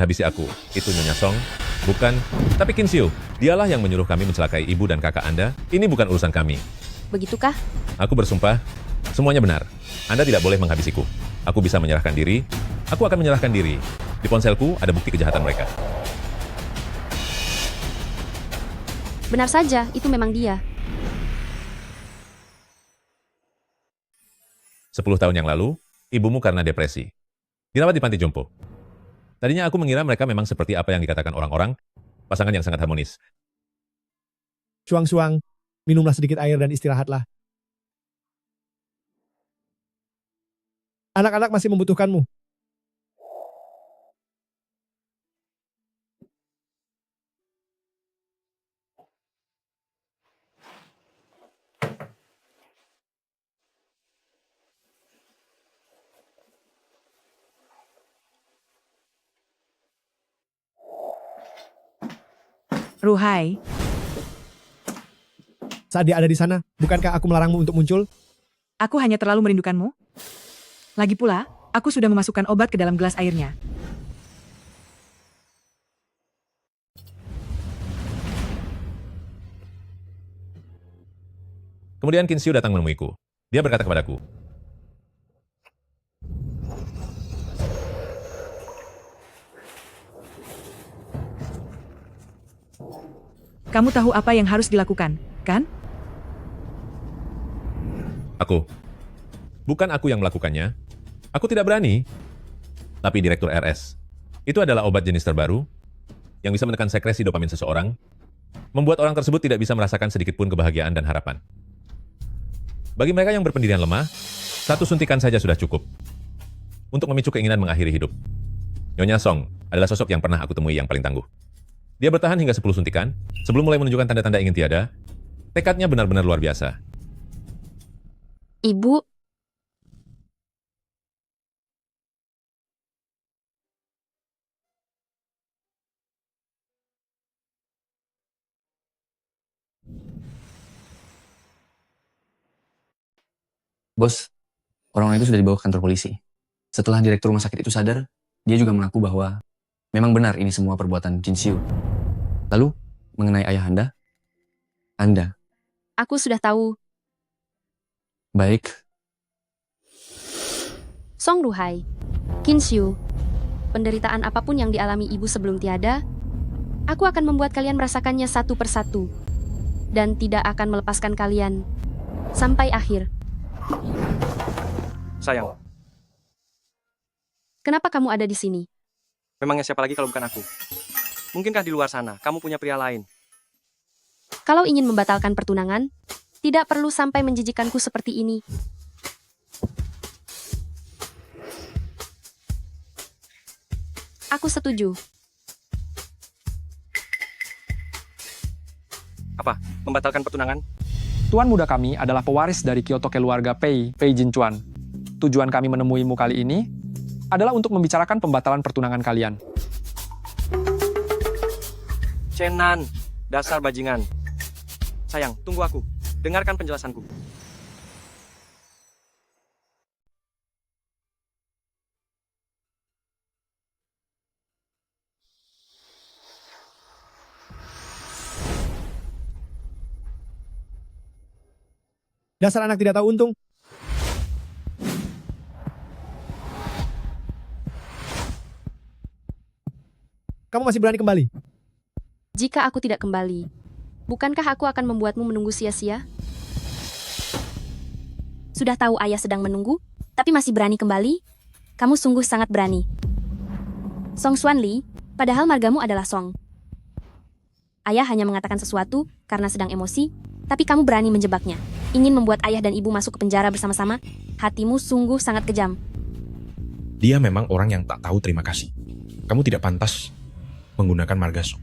habisi aku. Itu Nyonya Song, bukan. Tapi Qin Xiu, dialah yang menyuruh kami mencelakai ibu dan kakak Anda. Ini bukan urusan kami. Begitukah? Aku bersumpah, semuanya benar. Anda tidak boleh menghabisiku. Aku bisa menyerahkan diri. Aku akan menyerahkan diri. Di ponselku ada bukti kejahatan mereka. Benar saja, itu memang dia. 10 tahun yang lalu, ibumu karena depresi dirawat di panti jompo. Tadinya aku mengira mereka memang seperti apa yang dikatakan orang-orang, pasangan yang sangat harmonis. Suang-suang, minumlah sedikit air dan istirahatlah. Anak-anak masih membutuhkanmu. Ruhai, saat dia ada di sana? Bukankah aku melarangmu untuk muncul? Aku hanya terlalu merindukanmu. Lagi pula, aku sudah memasukkan obat ke dalam gelas airnya. Kemudian Qin Xiu datang menemuiku. Dia berkata kepadaku, Kamu tahu apa yang harus dilakukan, kan? Bukan aku yang melakukannya. Aku tidak berani. Tapi Direktur RS, itu adalah obat jenis terbaru yang bisa menekan sekresi dopamin seseorang, membuat orang tersebut tidak bisa merasakan sedikit pun kebahagiaan dan harapan. Bagi mereka yang berpendirian lemah, 1 suntikan saja sudah cukup untuk memicu keinginan mengakhiri hidup. Nyonya Song adalah sosok yang pernah aku temui yang paling tangguh. Dia bertahan hingga 10 suntikan, sebelum mulai menunjukkan tanda-tanda ingin tiada. Tekadnya benar-benar luar biasa. Ibu, Bos, orang itu sudah dibawa ke kantor polisi. Setelah direktur rumah sakit itu sadar, dia juga mengaku bahwa memang benar ini semua perbuatan Qin Xiu. Lalu, mengenai ayah Anda, aku sudah tahu. baik, Song Ruhai, Qin Xiu, penderitaan apapun yang dialami ibu sebelum tiada, aku akan membuat kalian merasakannya satu persatu. Dan tidak akan melepaskan kalian sampai akhir. Sayang, Kenapa kamu ada di sini? memangnya siapa lagi kalau bukan aku? Mungkinkah di luar sana kamu punya pria lain? Kalau ingin membatalkan pertunangan, tidak perlu sampai menjijikanku seperti ini. Aku setuju. Apa? Membatalkan pertunangan? Tuan muda kami adalah pewaris dari Kyoto keluarga Pei Jinchuan. Tujuan kami menemuimu kali ini adalah untuk membicarakan pembatalan pertunangan kalian. Cenan, dasar bajingan. Sayang, tunggu aku. Dengarkan penjelasanku. Dasar anak tidak tahu untung. Kamu masih berani kembali? Jika aku tidak kembali, bukankah aku akan membuatmu menunggu sia-sia? Sudah tahu ayah sedang menunggu, tapi masih berani kembali? Kamu sungguh sangat berani. Song Xuanli, padahal margamu adalah Song. Ayah hanya mengatakan sesuatu karena sedang emosi, tapi kamu berani menjebaknya. Ingin membuat ayah dan ibu masuk ke penjara bersama-sama? Hatimu sungguh sangat kejam. Dia memang orang yang tak tahu terima kasih. Kamu tidak pantas menggunakan marga Song.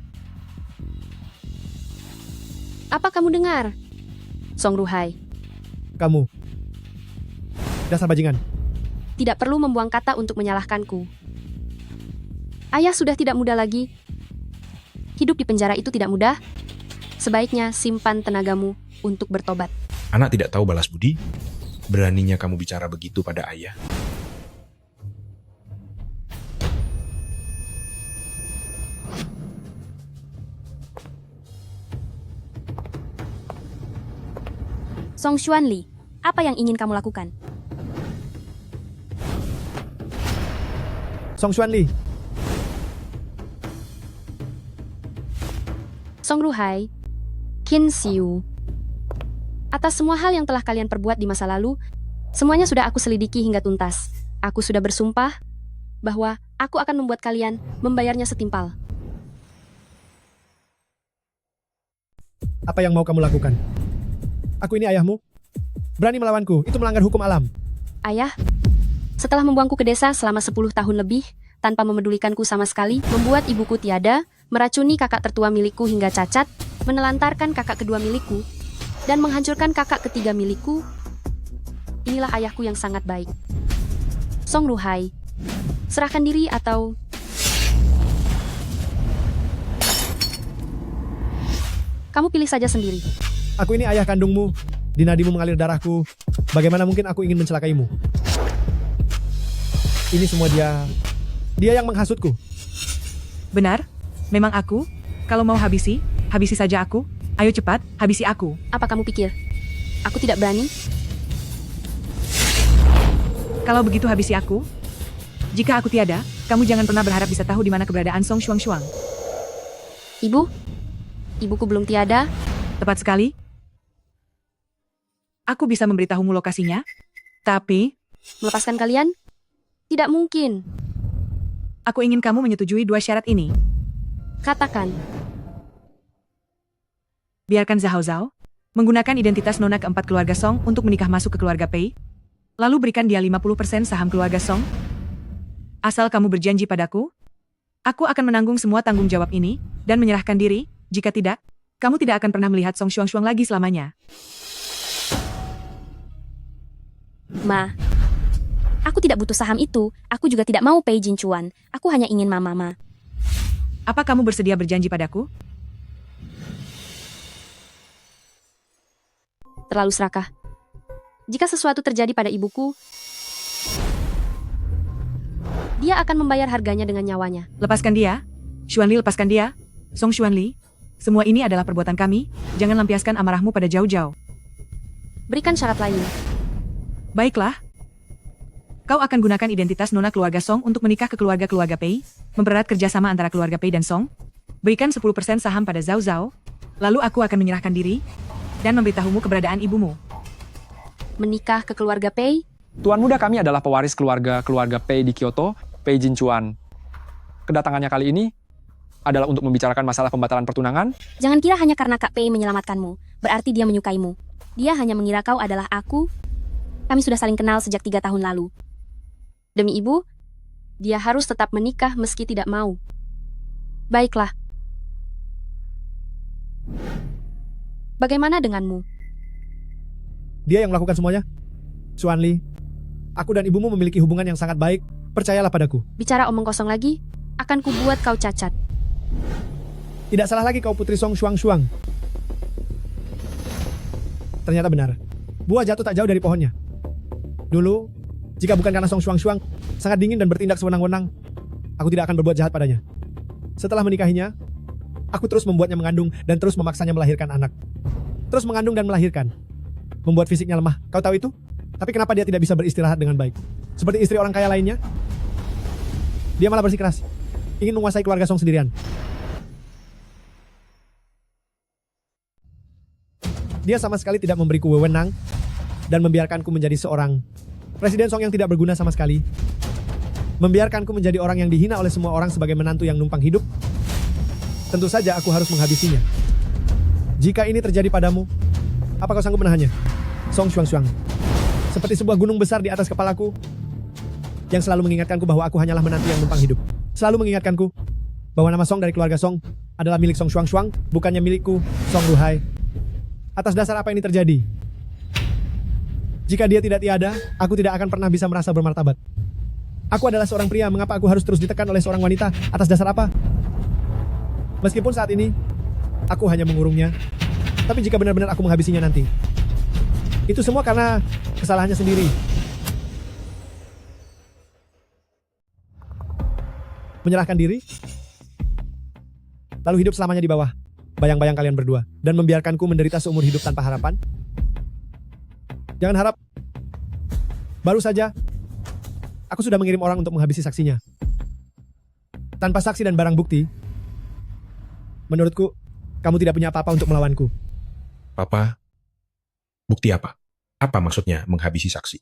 Apa kamu dengar? Song Ruhai, Kamu. Dasar bajingan. tidak perlu membuang kata untuk menyalahkanku. Ayah sudah tidak muda lagi. Hidup di penjara itu tidak mudah. Sebaiknya simpan tenagamu untuk bertobat. Anak tidak tahu balas budi. Beraninya kamu bicara begitu pada ayah. Song Xuanli, apa yang ingin kamu lakukan? Song Xuanli, Song Ruhai, Qin Xiu. Atas semua hal yang telah kalian perbuat di masa lalu, semuanya sudah aku selidiki hingga tuntas. Aku sudah bersumpah bahwa aku akan membuat kalian membayarnya setimpal. apa yang mau kamu lakukan? Aku ini ayahmu. Berani melawanku, itu melanggar hukum alam. Ayah, setelah membuangku ke desa selama 10 tahun lebih, tanpa memedulikanku sama sekali, membuat ibuku tiada, meracuni kakak tertua milikku hingga cacat, menelantarkan kakak kedua milikku, dan menghancurkan kakak ketiga milikku, inilah ayahku yang sangat baik. Song Ruhai, serahkan diri atau... Kamu pilih saja sendiri. Aku ini ayah kandungmu. Di nadimu mengalir darahku. Bagaimana mungkin aku ingin mencelakaimu? Ini semua dia. Dia yang menghasutku. Benar? Memang aku? Kalau mau habisi saja aku. Ayo cepat, habisi aku. Apa kamu pikir? Aku tidak berani? Kalau begitu habisi aku. Jika aku tiada, kamu jangan pernah berharap bisa tahu di mana keberadaan Song Shuang. Ibu? Ibuku belum tiada? Tepat sekali. Aku bisa memberitahumu lokasinya, tapi... Melepaskan kalian? Tidak mungkin. Aku ingin kamu menyetujui 2 syarat ini. Katakan. Biarkan Zhao Zhao menggunakan identitas nona keempat keluarga Song untuk menikah masuk ke keluarga Pei, lalu berikan dia 50% saham keluarga Song. Asal kamu berjanji padaku, aku akan menanggung semua tanggung jawab ini, dan menyerahkan diri. Jika tidak, kamu tidak akan pernah melihat Song Shuang lagi selamanya. Ma, aku tidak butuh saham itu. Aku juga tidak mau Pei Jinchuan. Aku hanya ingin mama. Apa kamu bersedia berjanji padaku? Terlalu serakah. Jika sesuatu terjadi pada ibuku, dia akan membayar harganya dengan nyawanya. Lepaskan dia. Xuanli, lepaskan dia. Song Xuanli, semua ini adalah perbuatan kami. Jangan lampiaskan amarahmu pada Zhao Zhao. Berikan syarat lain. Baiklah. Kau akan gunakan identitas nona keluarga Song untuk menikah ke keluarga Pei, mempererat kerjasama antara keluarga Pei dan Song, berikan 10% saham pada Zhao Zhao, lalu aku akan menyerahkan diri, dan memberitahumu keberadaan ibumu. Menikah ke keluarga Pei? Tuan muda kami adalah pewaris keluarga Pei di Kyoto, Pei Jinchuan. Kedatangannya kali ini adalah untuk membicarakan masalah pembatalan pertunangan. Jangan kira hanya karena Kak Pei menyelamatkanmu, berarti dia menyukaimu. Dia hanya mengira kau adalah aku. Kami sudah saling kenal sejak 3 tahun lalu. Demi ibu, dia harus tetap menikah meski tidak mau. Baiklah. Bagaimana denganmu? Dia yang melakukan semuanya. Xuanli, aku dan ibumu memiliki hubungan yang sangat baik. Percayalah padaku. Bicara omong kosong lagi, akan kubuat kau cacat. Tidak salah lagi kau putri Song Shuang. Ternyata benar. Buah jatuh tak jauh dari pohonnya. Dulu, jika bukan karena Song Shuang sangat dingin dan bertindak sewenang-wenang, aku tidak akan berbuat jahat padanya. Setelah menikahinya, aku terus membuatnya mengandung dan terus memaksanya melahirkan anak. Terus mengandung dan melahirkan. Membuat fisiknya lemah. Kau tahu itu? Tapi kenapa dia tidak bisa beristirahat dengan baik? Seperti istri orang kaya lainnya, dia malah bersikeras, ingin menguasai keluarga Song sendirian. Dia sama sekali tidak memberiku wewenang dan membiarkanku menjadi seorang presiden Song yang tidak berguna sama sekali. Membiarkanku menjadi orang yang dihina oleh semua orang sebagai menantu yang numpang hidup. Tentu saja aku harus menghabisinya. Jika ini terjadi padamu, apa kau sanggup menahannya? Song Shuang. Seperti sebuah gunung besar di atas kepalaku yang selalu mengingatkanku bahwa aku hanyalah menantu yang numpang hidup. Selalu mengingatkanku bahwa nama Song dari keluarga Song adalah milik Song Shuang, bukannya milikku, Song Ruhai. Atas dasar apa ini terjadi? Jika dia tidak tiada, aku tidak akan pernah bisa merasa bermartabat. Aku adalah seorang pria, mengapa aku harus terus ditekan oleh seorang wanita? Atas dasar apa? Meskipun saat ini, aku hanya mengurungnya. Tapi jika benar-benar aku menghabisinya nanti, itu semua karena kesalahannya sendiri. Menyerahkan diri, lalu hidup selamanya di bawah bayang-bayang kalian berdua, dan membiarkanku menderita seumur hidup tanpa harapan? Jangan harap. Baru saja, aku sudah mengirim orang untuk menghabisi saksinya. Tanpa saksi dan barang bukti, menurutku, kamu tidak punya apa-apa untuk melawanku. Papa, bukti apa? Apa maksudnya menghabisi saksi?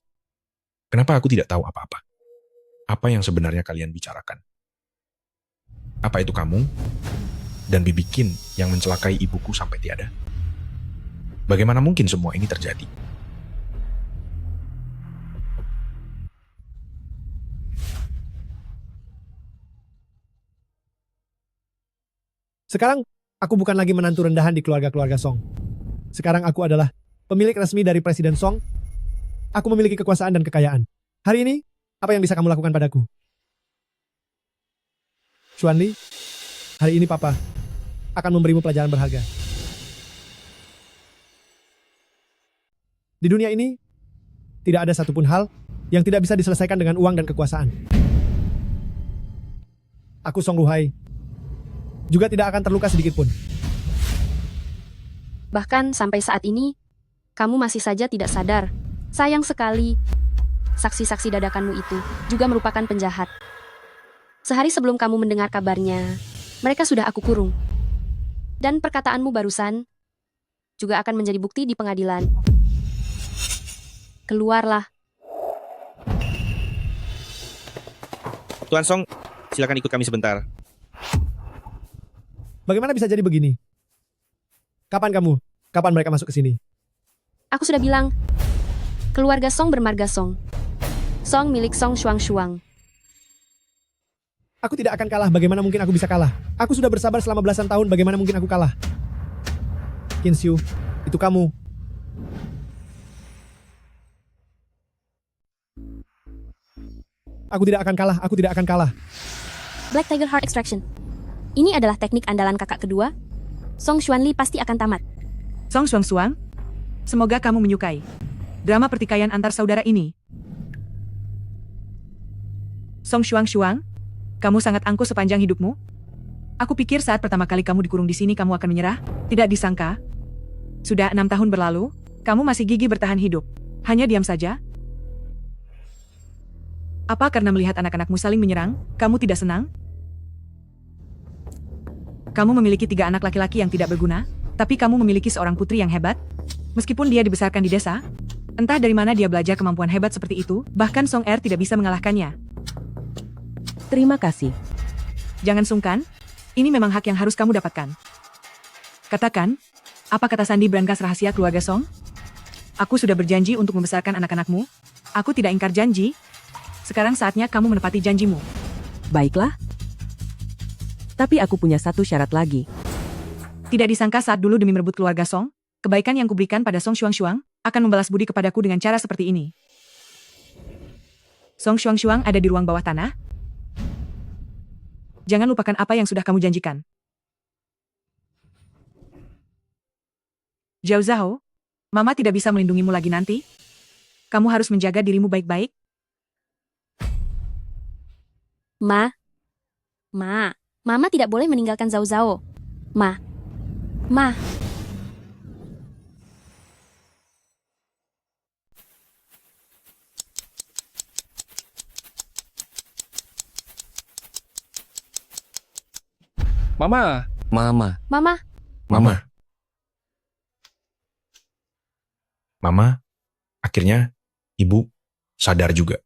Kenapa aku tidak tahu apa-apa? Apa yang sebenarnya kalian bicarakan? Apa itu kamu dan Bibi Qin yang mencelakai ibuku sampai tiada? Bagaimana mungkin semua ini terjadi? Sekarang, aku bukan lagi menantu rendahan di keluarga-keluarga Song. Sekarang aku adalah pemilik resmi dari Presiden Song. Aku memiliki kekuasaan dan kekayaan. Hari ini, apa yang bisa kamu lakukan padaku? Xuanli, hari ini Papa akan memberimu pelajaran berharga. Di dunia ini, tidak ada satupun hal yang tidak bisa diselesaikan dengan uang dan kekuasaan. Aku Song Ruhai juga tidak akan terluka sedikit pun. Bahkan sampai saat ini, kamu masih saja tidak sadar. Sayang sekali, saksi-saksi dadakanmu itu juga merupakan penjahat. Sehari sebelum kamu mendengar kabarnya, mereka sudah aku kurung. Dan perkataanmu barusan juga akan menjadi bukti di pengadilan. Keluarlah. Tuan Song, silakan ikut kami sebentar. Bagaimana bisa jadi begini? Kapan kamu? Kapan mereka masuk ke sini? Aku sudah bilang, keluarga Song bermarga Song. Song milik Song Shuang. Aku tidak akan kalah, bagaimana mungkin aku bisa kalah? Aku sudah bersabar selama belasan tahun, bagaimana mungkin aku kalah? Qin Xiu, itu kamu. Aku tidak akan kalah. Black Tiger Heart Extraction. Ini adalah teknik andalan kakak kedua. Song Xuanli pasti akan tamat. Song Shuang, semoga kamu menyukai drama pertikaian antar saudara ini. Song Shuang, kamu sangat angkuh sepanjang hidupmu. Aku pikir saat pertama kali kamu dikurung di sini kamu akan menyerah. Tidak disangka, sudah 6 tahun berlalu, kamu masih gigih bertahan hidup. Hanya diam saja. Apa karena melihat anak-anakmu saling menyerang, kamu tidak senang? Kamu memiliki 3 anak laki-laki yang tidak berguna, tapi kamu memiliki seorang putri yang hebat. Meskipun dia dibesarkan di desa, entah dari mana dia belajar kemampuan hebat seperti itu, bahkan Song Er tidak bisa mengalahkannya. Terima kasih. Jangan sungkan, ini memang hak yang harus kamu dapatkan. Katakan, apa kata sandi brankas rahasia keluarga Song? Aku sudah berjanji untuk membesarkan anak-anakmu. Aku tidak ingkar janji. Sekarang saatnya kamu menepati janjimu. Baiklah. Tapi aku punya satu syarat lagi. Tidak disangka saat dulu demi merebut keluarga Song, kebaikan yang kuberikan pada Song Shuang akan membalas budi kepadaku dengan cara seperti ini. Song Shuang ada di ruang bawah tanah. Jangan lupakan apa yang sudah kamu janjikan. Zhao Zhao, Mama tidak bisa melindungimu lagi nanti. Kamu harus menjaga dirimu baik-baik. Mama tidak boleh meninggalkan Zhao Zhao. Ma. Mama. Mama, akhirnya ibu sadar juga.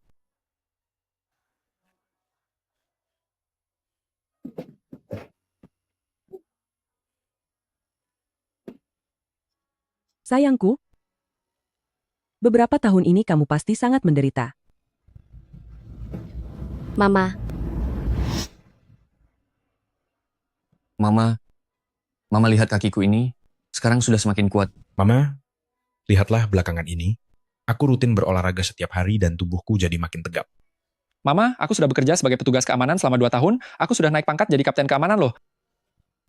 Sayangku, beberapa tahun ini kamu pasti sangat menderita. Mama lihat kakiku ini, sekarang sudah semakin kuat. Mama, lihatlah belakangan ini, aku rutin berolahraga setiap hari dan tubuhku jadi makin tegap. Mama, aku sudah bekerja sebagai petugas keamanan selama 2 tahun, aku sudah naik pangkat jadi kapten keamanan loh.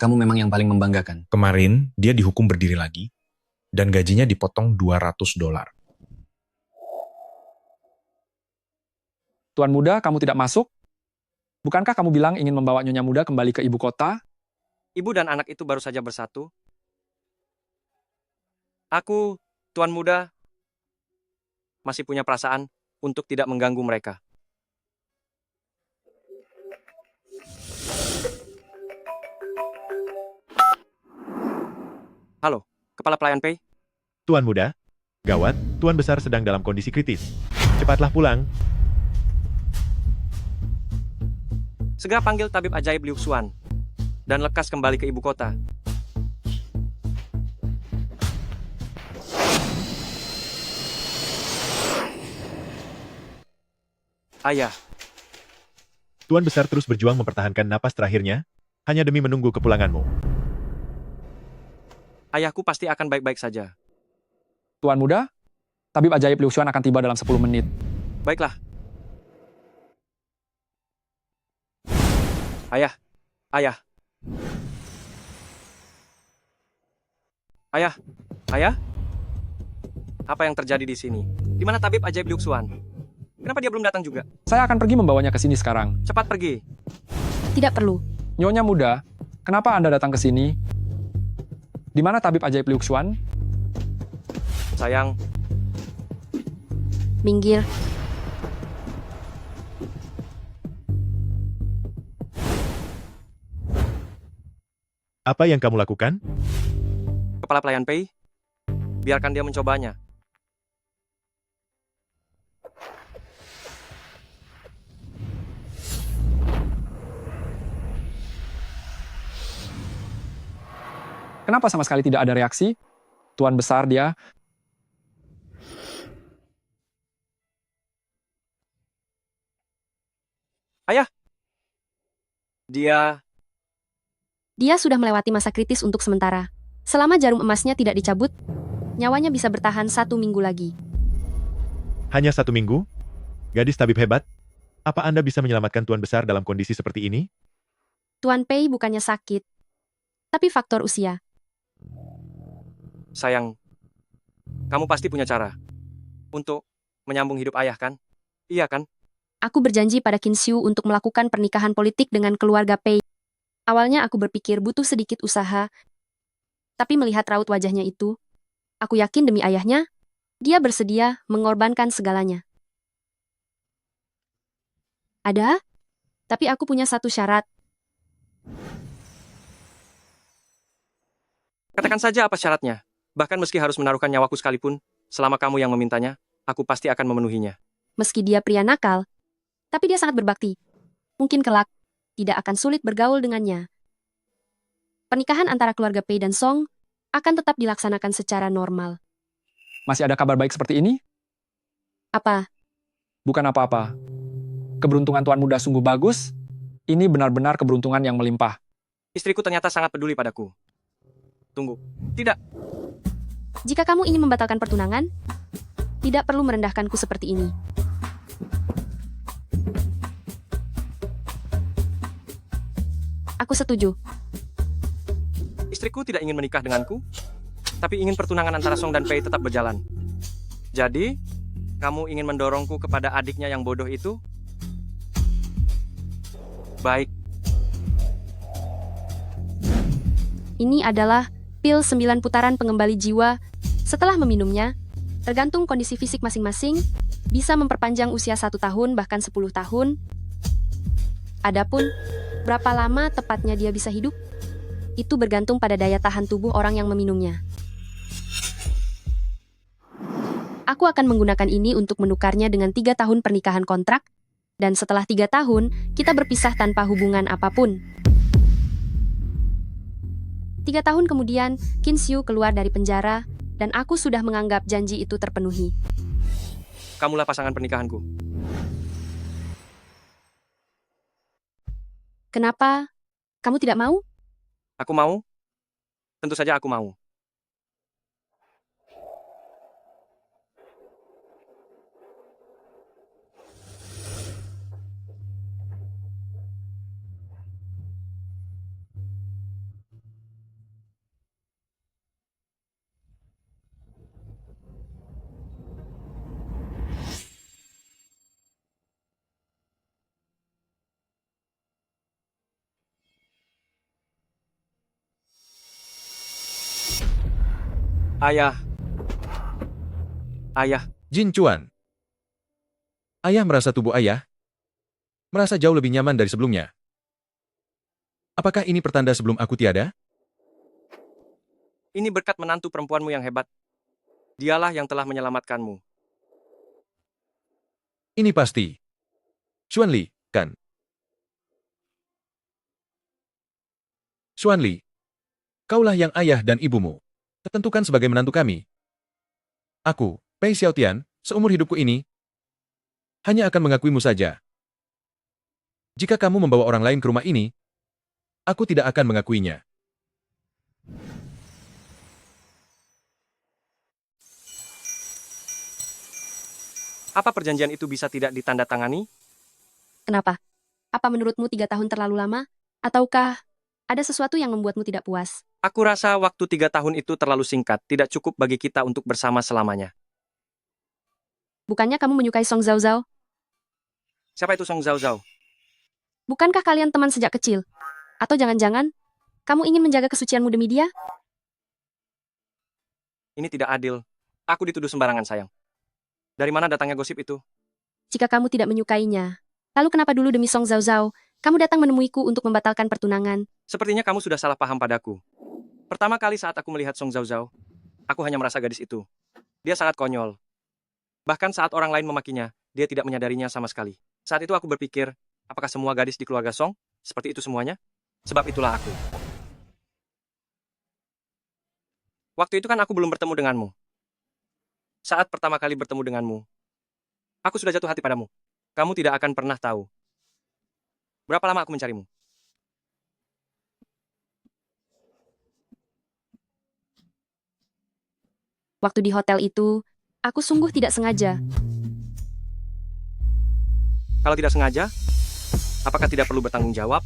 Kamu memang yang paling membanggakan. Kemarin, dia dihukum berdiri lagi, dan gajinya dipotong $200. Tuan muda, kamu tidak masuk? Bukankah kamu bilang ingin membawa Nyonya muda kembali ke ibu kota? Ibu dan anak itu baru saja bersatu. Aku, Tuan muda, masih punya perasaan untuk tidak mengganggu mereka. Halo, Kepala Pelayan Pei. Tuan muda, gawat, Tuan besar sedang dalam kondisi kritis. Cepatlah pulang. Segera panggil tabib ajaib Liu Xuan dan lekas kembali ke ibu kota. Ayah. Tuan besar terus berjuang mempertahankan napas terakhirnya, hanya demi menunggu kepulanganmu. Ayahku pasti akan baik-baik saja. Tuan muda, tabib ajaib Liu Xuan akan tiba dalam 10 menit. Baiklah. Ayah. Apa yang terjadi di sini? Di mana tabib ajaib Liu Xuan? Kenapa dia belum datang juga? Saya akan pergi membawanya ke sini sekarang. Cepat pergi. Tidak perlu. Nyonya muda, kenapa Anda datang ke sini? Di mana tabib ajaib Liu Xuan? Sayang, Minggir. Apa yang kamu lakukan? kepala pelayan Pei, biarkan dia mencobanya. Kenapa sama sekali tidak ada reaksi? Tuan besar dia. Ayah! Dia sudah melewati masa kritis untuk sementara. Selama jarum emasnya tidak dicabut, nyawanya bisa bertahan 1 minggu lagi. Hanya 1 minggu? Gadis tabib hebat? Apa Anda bisa menyelamatkan Tuan Besar dalam kondisi seperti ini? Tuan Pei bukannya sakit, tapi faktor usia. Sayang, kamu pasti punya cara untuk menyambung hidup ayah kan? Iya kan? Aku berjanji pada Qin Xiu untuk melakukan pernikahan politik dengan keluarga Pei. Awalnya aku berpikir butuh sedikit usaha, tapi melihat raut wajahnya itu, aku yakin demi ayahnya, dia bersedia mengorbankan segalanya. Ada? Tapi aku punya satu syarat. Katakan saja apa syaratnya. Bahkan meski harus menaruhkan nyawaku sekalipun, selama kamu yang memintanya, aku pasti akan memenuhinya. Meski dia pria nakal, tapi dia sangat berbakti. Mungkin kelak, tidak akan sulit bergaul dengannya. Pernikahan antara keluarga Pei dan Song akan tetap dilaksanakan secara normal. Masih ada kabar baik seperti ini? Apa? Bukan apa-apa. Keberuntungan Tuan Muda sungguh bagus. Ini benar-benar keberuntungan yang melimpah. Istriku ternyata sangat peduli padaku. Tunggu. Tidak. Jika kamu ingin membatalkan pertunangan, tidak perlu merendahkanku seperti ini. Aku setuju. Istriku tidak ingin menikah denganku, tapi ingin pertunangan antara Song dan Pei tetap berjalan. Jadi, kamu ingin mendorongku kepada adiknya yang bodoh itu? Baik. Ini adalah pil 9 putaran pengembali jiwa. Setelah meminumnya, tergantung kondisi fisik masing-masing, bisa memperpanjang usia 1 tahun bahkan 10 tahun. Adapun, berapa lama tepatnya dia bisa hidup? Itu bergantung pada daya tahan tubuh orang yang meminumnya. Aku akan menggunakan ini untuk menukarnya dengan 3 tahun pernikahan kontrak, dan setelah 3 tahun, kita berpisah tanpa hubungan apapun. 3 tahun kemudian, Qin Xiu keluar dari penjara, dan aku sudah menganggap janji itu terpenuhi. Kamulah pasangan pernikahanku. Kenapa? Kamu tidak mau? Aku mau. Tentu saja aku mau. Ayah. Ayah. Jin Chuan. Ayah merasa tubuh ayah merasa jauh lebih nyaman dari sebelumnya. Apakah ini pertanda sebelum aku tiada? Ini berkat menantu perempuanmu yang hebat. Dialah yang telah menyelamatkanmu. Ini pasti. Xuan Li, kan? Xuan Li, kaulah yang ayah dan ibumu tentukan sebagai menantu kami. Aku, Pei Xiaotian, seumur hidupku ini, hanya akan mengakuimu saja. Jika kamu membawa orang lain ke rumah ini, aku tidak akan mengakuinya. Apa perjanjian itu bisa tidak ditandatangani? Kenapa? Apa menurutmu 3 tahun terlalu lama? Ataukah ada sesuatu yang membuatmu tidak puas? Aku rasa waktu 3 tahun itu terlalu singkat, tidak cukup bagi kita untuk bersama selamanya. Bukannya kamu menyukai Song Zhao Zhao? Siapa itu Song Zhao Zhao? Bukankah kalian teman sejak kecil? Atau jangan-jangan, kamu ingin menjaga kesucianmu demi dia? Ini tidak adil. Aku dituduh sembarangan, sayang. Dari mana datangnya gosip itu? Jika kamu tidak menyukainya, lalu kenapa dulu demi Song Zhao Zhao, kamu datang menemuiku untuk membatalkan pertunangan? Sepertinya kamu sudah salah paham padaku. Pertama kali saat aku melihat Song Zhao Zhao, aku hanya merasa gadis itu. Dia sangat konyol. Bahkan saat orang lain memakinya, dia tidak menyadarinya sama sekali. Saat itu aku berpikir, apakah semua gadis di keluarga Song seperti itu semuanya? Sebab itulah aku. Waktu itu kan aku belum bertemu denganmu. Saat pertama kali bertemu denganmu, aku sudah jatuh hati padamu. Kamu tidak akan pernah tahu. Berapa lama aku mencarimu? Waktu di hotel itu, aku sungguh tidak sengaja. Kalau tidak sengaja, apakah tidak perlu bertanggung jawab?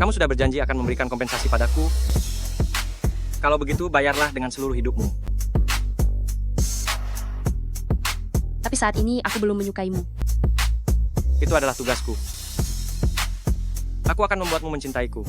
Kamu sudah berjanji akan memberikan kompensasi padaku. Kalau begitu, bayarlah dengan seluruh hidupmu. Tapi saat ini aku belum menyukaimu. Itu adalah tugasku. Aku akan membuatmu mencintaiku.